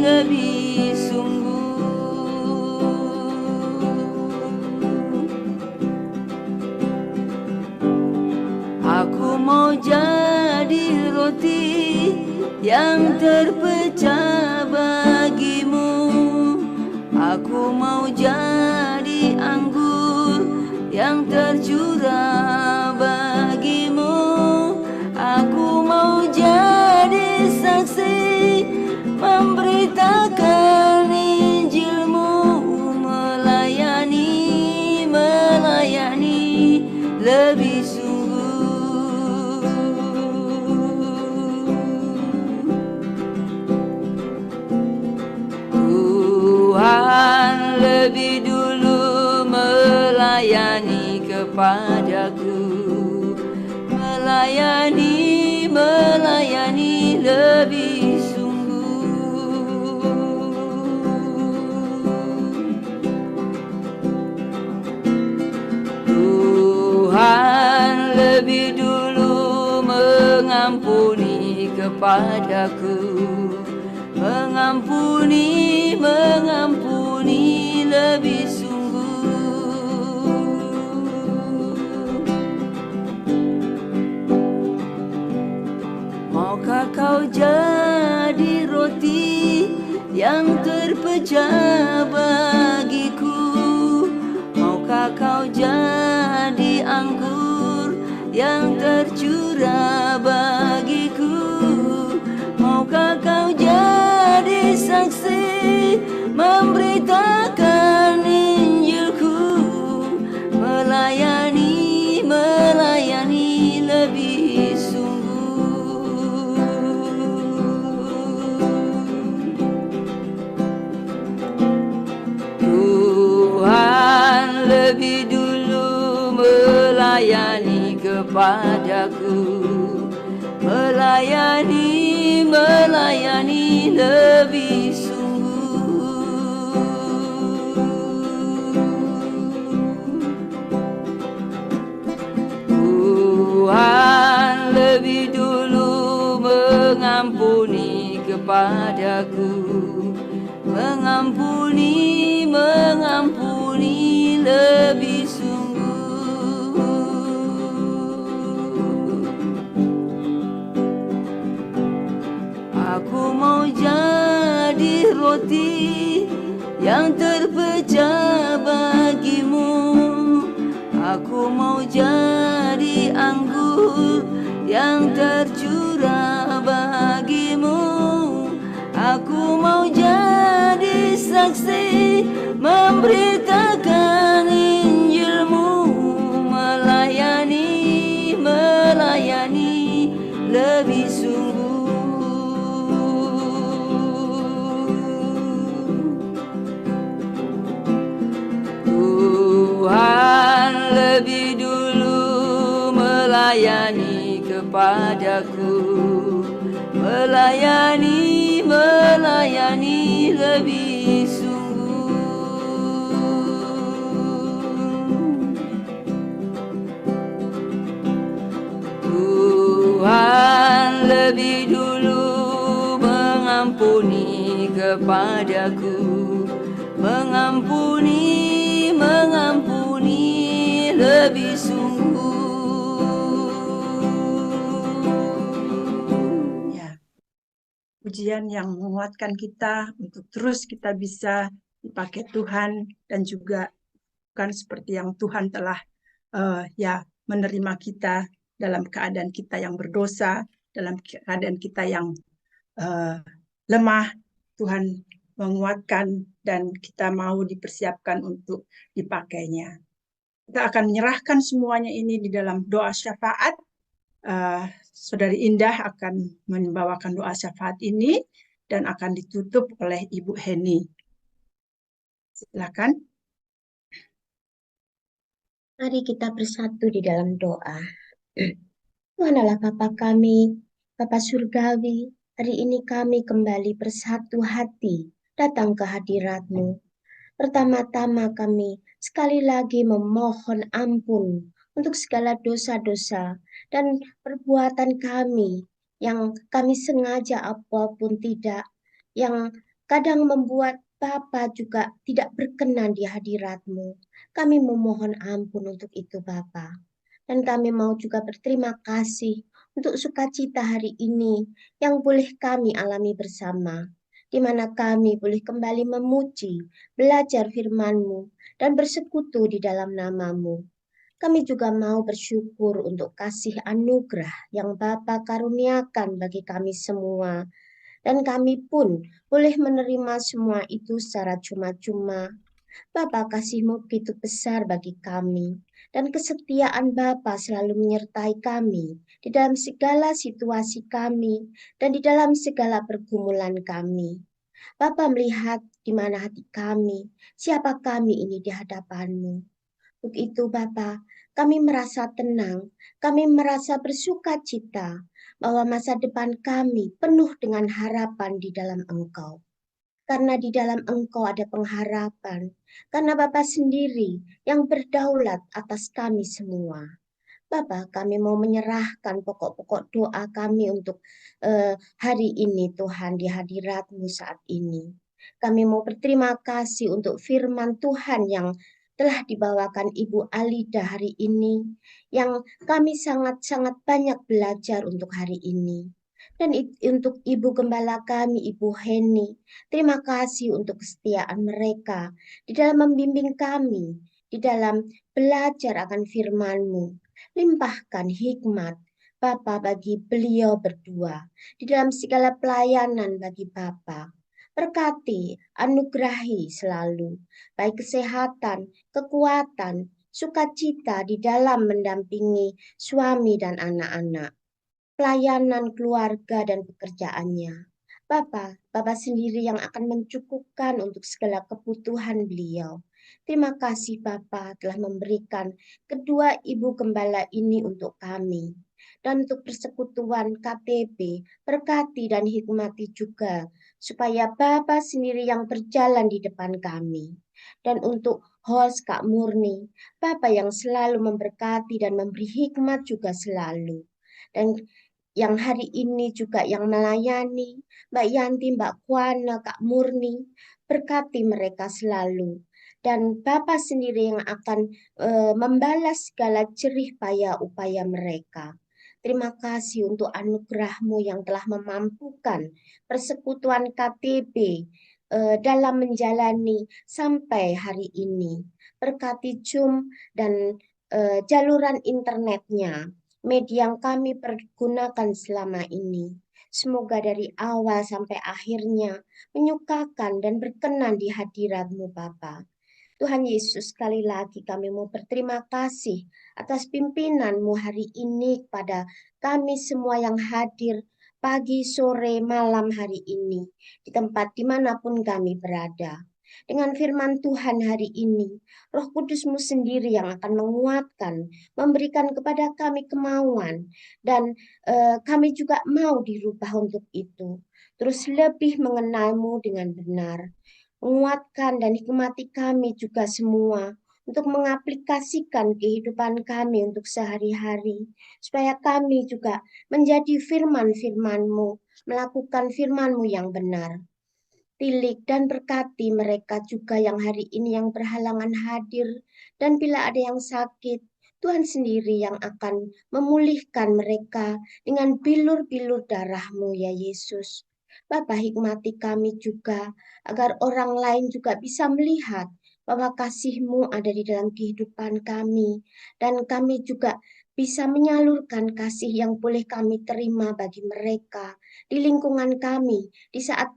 lebih sungguh. Aku mau jadi roti yang terpecah bagimu. Aku mau jadi anggur yang tercurah bagimu. Aku mau jadi saksi memberitakan Injilmu, melayani lebih sungguh. Tuhan lebih dulu melayani kepadaku, melayani lebih sungguh. Tuhan lebih dulu mengampuni kepadaku, mengampuni lebih sungguh. Maukah kau jadi roti yang terpecah bagiku? Maukah kau jadi anggur yang tercurah bagiku? Maukah kau jadi saksi memberitakan Injilku, melayani lebih sungguh. Tuhan lebih dulu melayani kepadaku, melayani lebih sungguh. Tuhan lebih dulu mengampuni kepadaku, mengampuni, mengampuni lebih sungguh. Aku mau jadi roti yang terpecah bagimu, aku mau jadi anggur yang tercurah bagimu, aku mau jadi saksi memberitakan Injilmu, melayani, melayani lebih sungguh. Tuhan lebih dulu melayani kepadaku, melayani, melayani lebih sungguh. Tuhan lebih dulu mengampuni kepadaku, mengampuni, mengampuni lebih sungguh. Pujian yang menguatkan kita untuk terus kita bisa dipakai Tuhan, dan juga bukan seperti yang Tuhan telah menerima kita dalam keadaan kita yang berdosa, dalam keadaan kita yang lemah. Tuhan menguatkan dan kita mau dipersiapkan untuk dipakainya. Kita akan menyerahkan semuanya ini di dalam doa syafaat. Saudari Indah akan membawakan doa syafaat ini dan akan ditutup oleh Ibu Heni. Silakan. Mari kita bersatu di dalam doa. Tuhan Allah Bapa kami, Bapa Surgawi, hari ini kami kembali bersatu hati datang ke hadirat-Mu. Pertama-tama kami sekali lagi memohon ampun untuk segala dosa-dosa dan perbuatan kami yang kami sengaja apapun tidak, yang kadang membuat Bapa juga tidak berkenan di hadirat-Mu. Kami memohon ampun untuk itu Bapa. Dan kami mau juga berterima kasih untuk sukacita hari ini yang boleh kami alami bersama, di mana kami boleh kembali memuji, belajar firman-Mu, dan bersekutu di dalam nama-Mu. Kami juga mau bersyukur untuk kasih anugerah yang Bapa karuniakan bagi kami semua. Dan kami pun boleh menerima semua itu secara cuma-cuma. Bapa, kasih-Mu begitu besar bagi kami. Dan kesetiaan Bapa selalu menyertai kami di dalam segala situasi kami dan di dalam segala pergumulan kami. Bapa melihat di mana hati kami, siapa kami ini di hadapan-Mu. Untuk itu Bapa, kami merasa tenang, kami merasa bersuka cita bahwa masa depan kami penuh dengan harapan di dalam Engkau. Karena di dalam Engkau ada pengharapan, karena Bapa sendiri yang berdaulat atas kami semua. Bapa, kami mau menyerahkan pokok-pokok doa kami untuk hari ini Tuhan di hadirat-Mu saat ini. Kami mau berterima kasih untuk firman Tuhan yang telah dibawakan Ibu Alida hari ini, yang kami sangat-sangat banyak belajar untuk hari ini. Dan untuk Ibu Gembala kami, Ibu Heni, terima kasih untuk kesetiaan mereka di dalam membimbing kami, di dalam belajar akan firman-Mu. Limpahkan hikmat Bapa bagi beliau berdua, di dalam segala pelayanan bagi Bapa. Berkati, anugerahi selalu, baik kesehatan, kekuatan, sukacita di dalam mendampingi suami dan anak-anak, pelayanan keluarga dan pekerjaannya. Bapa sendiri yang akan mencukupkan untuk segala kebutuhan beliau. Terima kasih Bapa telah memberikan kedua ibu gembala ini untuk kami. Dan untuk persekutuan KTB, berkati dan hikmati juga, supaya Bapa sendiri yang berjalan di depan kami. Dan untuk host Kak Murni, Bapa yang selalu memberkati dan memberi hikmat juga selalu. Dan yang hari ini juga yang melayani, Mbak Yanti, Mbak Kuana, Kak Murni, berkati mereka selalu. Dan Bapa sendiri yang akan membalas segala jerih payah upaya mereka. Terima kasih untuk anugerah-Mu yang telah memampukan persekutuan KTB dalam menjalani sampai hari ini. Berkati Zoom dan jaluran internetnya, media yang kami pergunakan selama ini. Semoga dari awal sampai akhirnya menyukakan dan berkenan di hadirat-Mu Bapa. Tuhan Yesus, sekali lagi kami mau berterima kasih atas pimpinan-Mu hari ini kepada kami semua yang hadir pagi, sore, malam hari ini, di tempat dimanapun kami berada. Dengan firman Tuhan hari ini, Roh Kudus-Mu sendiri yang akan menguatkan, memberikan kepada kami kemauan, dan kami juga mau dirubah untuk itu. Terus lebih mengenal-Mu dengan benar. Menguatkan dan hikmati kami juga semua untuk mengaplikasikan kehidupan kami untuk sehari-hari, supaya kami juga menjadi firman-firman-Mu, melakukan firman-Mu yang benar. Tilik dan berkati mereka juga yang hari ini yang berhalangan hadir, dan bila ada yang sakit, Tuhan sendiri yang akan memulihkan mereka dengan bilur-bilur darah-Mu ya Yesus. Bapa, hikmati kami juga, agar orang lain juga bisa melihat bahwa kasih-Mu ada di dalam kehidupan kami, dan kami juga bisa menyalurkan kasih yang boleh kami terima bagi mereka di lingkungan kami, di saat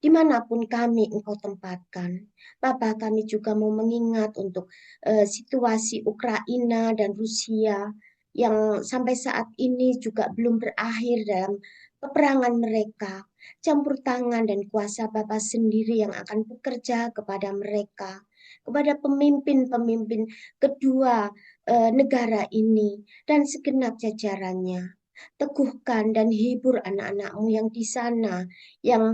dimanapun kami Engkau tempatkan. Bapa, kami juga mau mengingat untuk situasi Ukraina dan Rusia yang sampai saat ini juga belum berakhir dalam peperangan mereka. Campur tangan dan kuasa Bapa sendiri yang akan bekerja kepada mereka, kepada pemimpin-pemimpin kedua negara ini dan segenap jajarannya. Teguhkan dan hibur anak-anak-Mu yang di sana, yang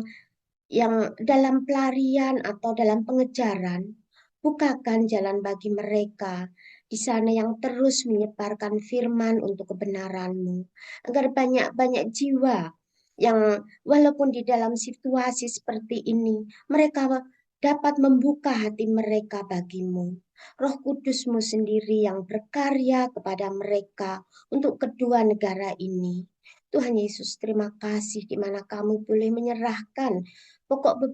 dalam pelarian atau dalam pengejaran. Bukakan jalan bagi mereka di sana yang terus menyebarkan firman untuk kebenaran-Mu, agar banyak-banyak jiwa yang walaupun di dalam situasi seperti ini, mereka dapat membuka hati mereka bagi-Mu. Roh Kudus-Mu sendiri yang berkarya kepada mereka untuk kedua negara ini. Tuhan Yesus, terima kasih di mana kami boleh menyerahkan pokok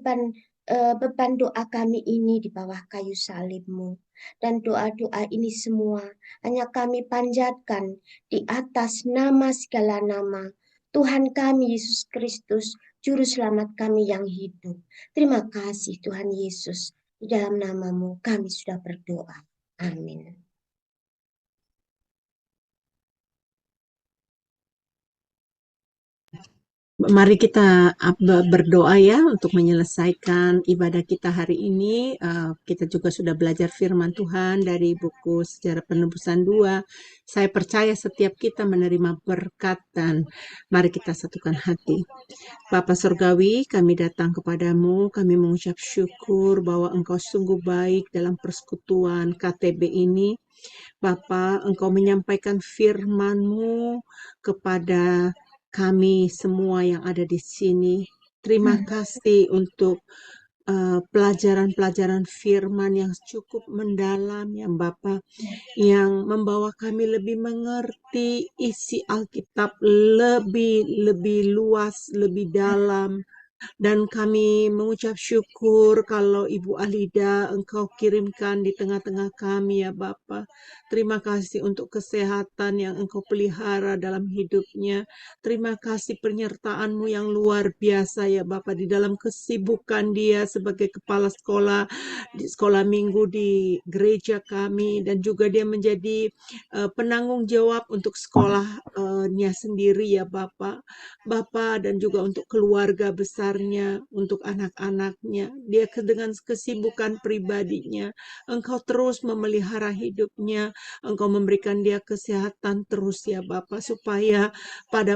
beban doa kami ini di bawah kayu salib-Mu. Dan doa-doa ini semua hanya kami panjatkan di atas nama segala nama, Tuhan kami Yesus Kristus, Juru Selamat kami yang hidup. Terima kasih Tuhan Yesus. Di dalam nama-Mu kami sudah berdoa. Amin. Mari kita berdoa ya untuk menyelesaikan ibadah kita hari ini. Kita juga sudah belajar firman Tuhan dari buku Sejarah Penebusan 2. Saya percaya setiap kita menerima berkat dan mari kita satukan hati. Bapa Surgawi, kami datang kepadamu, kami mengucap syukur bahwa Engkau sungguh baik dalam persekutuan KTB ini. Bapa, Engkau menyampaikan firman-Mu kepada kami semua yang ada di sini. Terima kasih untuk pelajaran-pelajaran firman yang cukup mendalam ya Bapa, yang membawa kami lebih mengerti isi Alkitab lebih luas, lebih dalam. Dan kami mengucap syukur kalau Ibu Alida Engkau kirimkan di tengah-tengah kami ya Bapa. Terima kasih untuk kesehatan yang Engkau pelihara dalam hidupnya. Terima kasih penyertaan-Mu yang luar biasa ya Bapa di dalam kesibukan dia sebagai kepala sekolah di sekolah minggu di gereja kami, dan juga dia menjadi penanggung jawab untuk sekolahnya sendiri ya Bapa. Bapa, dan juga untuk keluarga besar besarnya untuk anak-anaknya. Dia dengan kesibukan pribadinya. Engkau terus memelihara hidupnya. Engkau memberikan dia kesehatan terus ya Bapa, supaya pada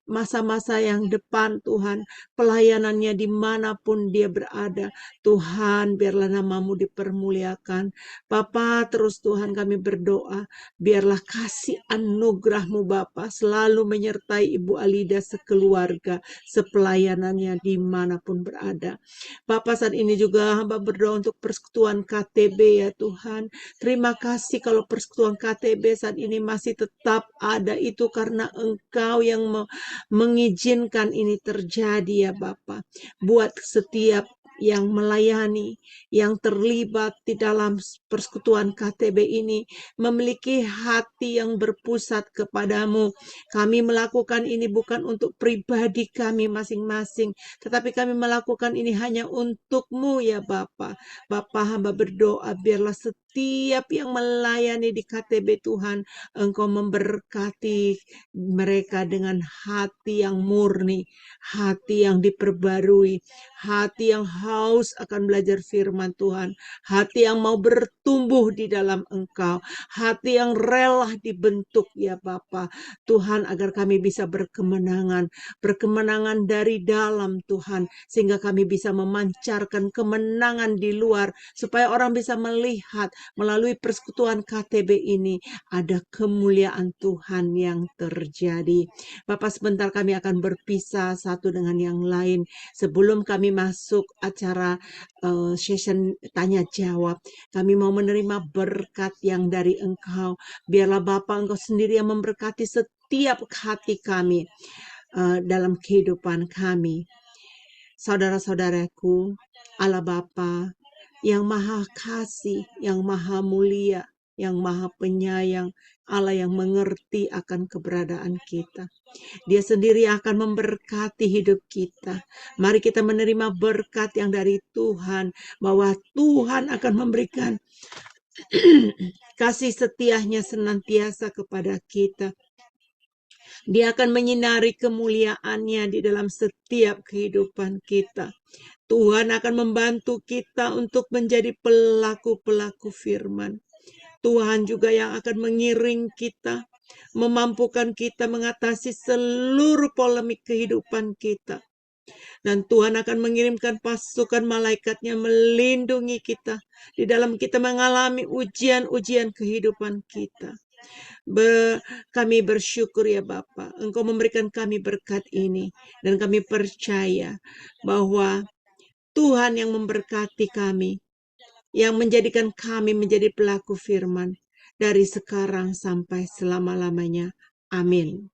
masa-masa yang depan Tuhan, pelayanannya dimanapun dia berada, Tuhan biarlah namamu dipermuliakan. Bapa, terus Tuhan kami berdoa, biarlah kasih anugerah-Mu Bapa selalu menyertai Ibu Alida sekeluarga, sepelayanannya dimanapun berada. Bapa, saat ini juga hamba berdoa untuk persekutuan KTB ya Tuhan. Terima kasih kalau persekutuan KTB saat ini masih tetap ada, itu karena Engkau yang mengizinkan ini terjadi ya Bapa. Buat setiap yang melayani, yang terlibat di dalam persekutuan KTB ini, memiliki hati yang berpusat kepadamu. Kami melakukan ini bukan untuk pribadi kami masing-masing, tetapi kami melakukan ini hanya untuk-Mu ya Bapa. Bapa, hamba berdoa biarlah setiap yang melayani di KTB Tuhan, Engkau memberkati mereka dengan hati yang murni, hati yang diperbarui, hati yang haus akan belajar firman Tuhan, hati yang mau bertumbuh di dalam Engkau, hati yang rela dibentuk ya Bapa. Tuhan, agar kami bisa berkemenangan dari dalam Tuhan, sehingga kami bisa memancarkan kemenangan di luar, supaya orang bisa melihat melalui persekutuan KTB ini ada kemuliaan Tuhan yang terjadi. Bapak, sebentar kami akan berpisah satu dengan yang lain. Sebelum kami masuk acara session tanya jawab, kami mau menerima berkat yang dari Engkau. Biarlah Bapa, Engkau sendiri yang memberkati setiap hati kami dalam kehidupan kami. Saudara-saudaraku, Allah Bapa yang maha kasih, yang maha mulia, yang maha penyayang, Allah yang mengerti akan keberadaan kita. Dia sendiri akan memberkati hidup kita. Mari kita menerima berkat yang dari Tuhan, bahwa Tuhan akan memberikan kasih setianya senantiasa kepada kita. Dia akan menyinari kemuliaannya di dalam setiap kehidupan kita. Tuhan akan membantu kita untuk menjadi pelaku-pelaku firman. Tuhan juga yang akan mengiring kita, memampukan kita mengatasi seluruh polemik kehidupan kita. Dan Tuhan akan mengirimkan pasukan malaikatnya melindungi kita di dalam kita mengalami ujian-ujian kehidupan kita. Kami bersyukur ya Bapa, Engkau memberikan kami berkat ini, dan kami percaya bahwa Tuhan yang memberkati kami, yang menjadikan kami menjadi pelaku firman dari sekarang sampai selama-lamanya. Amin.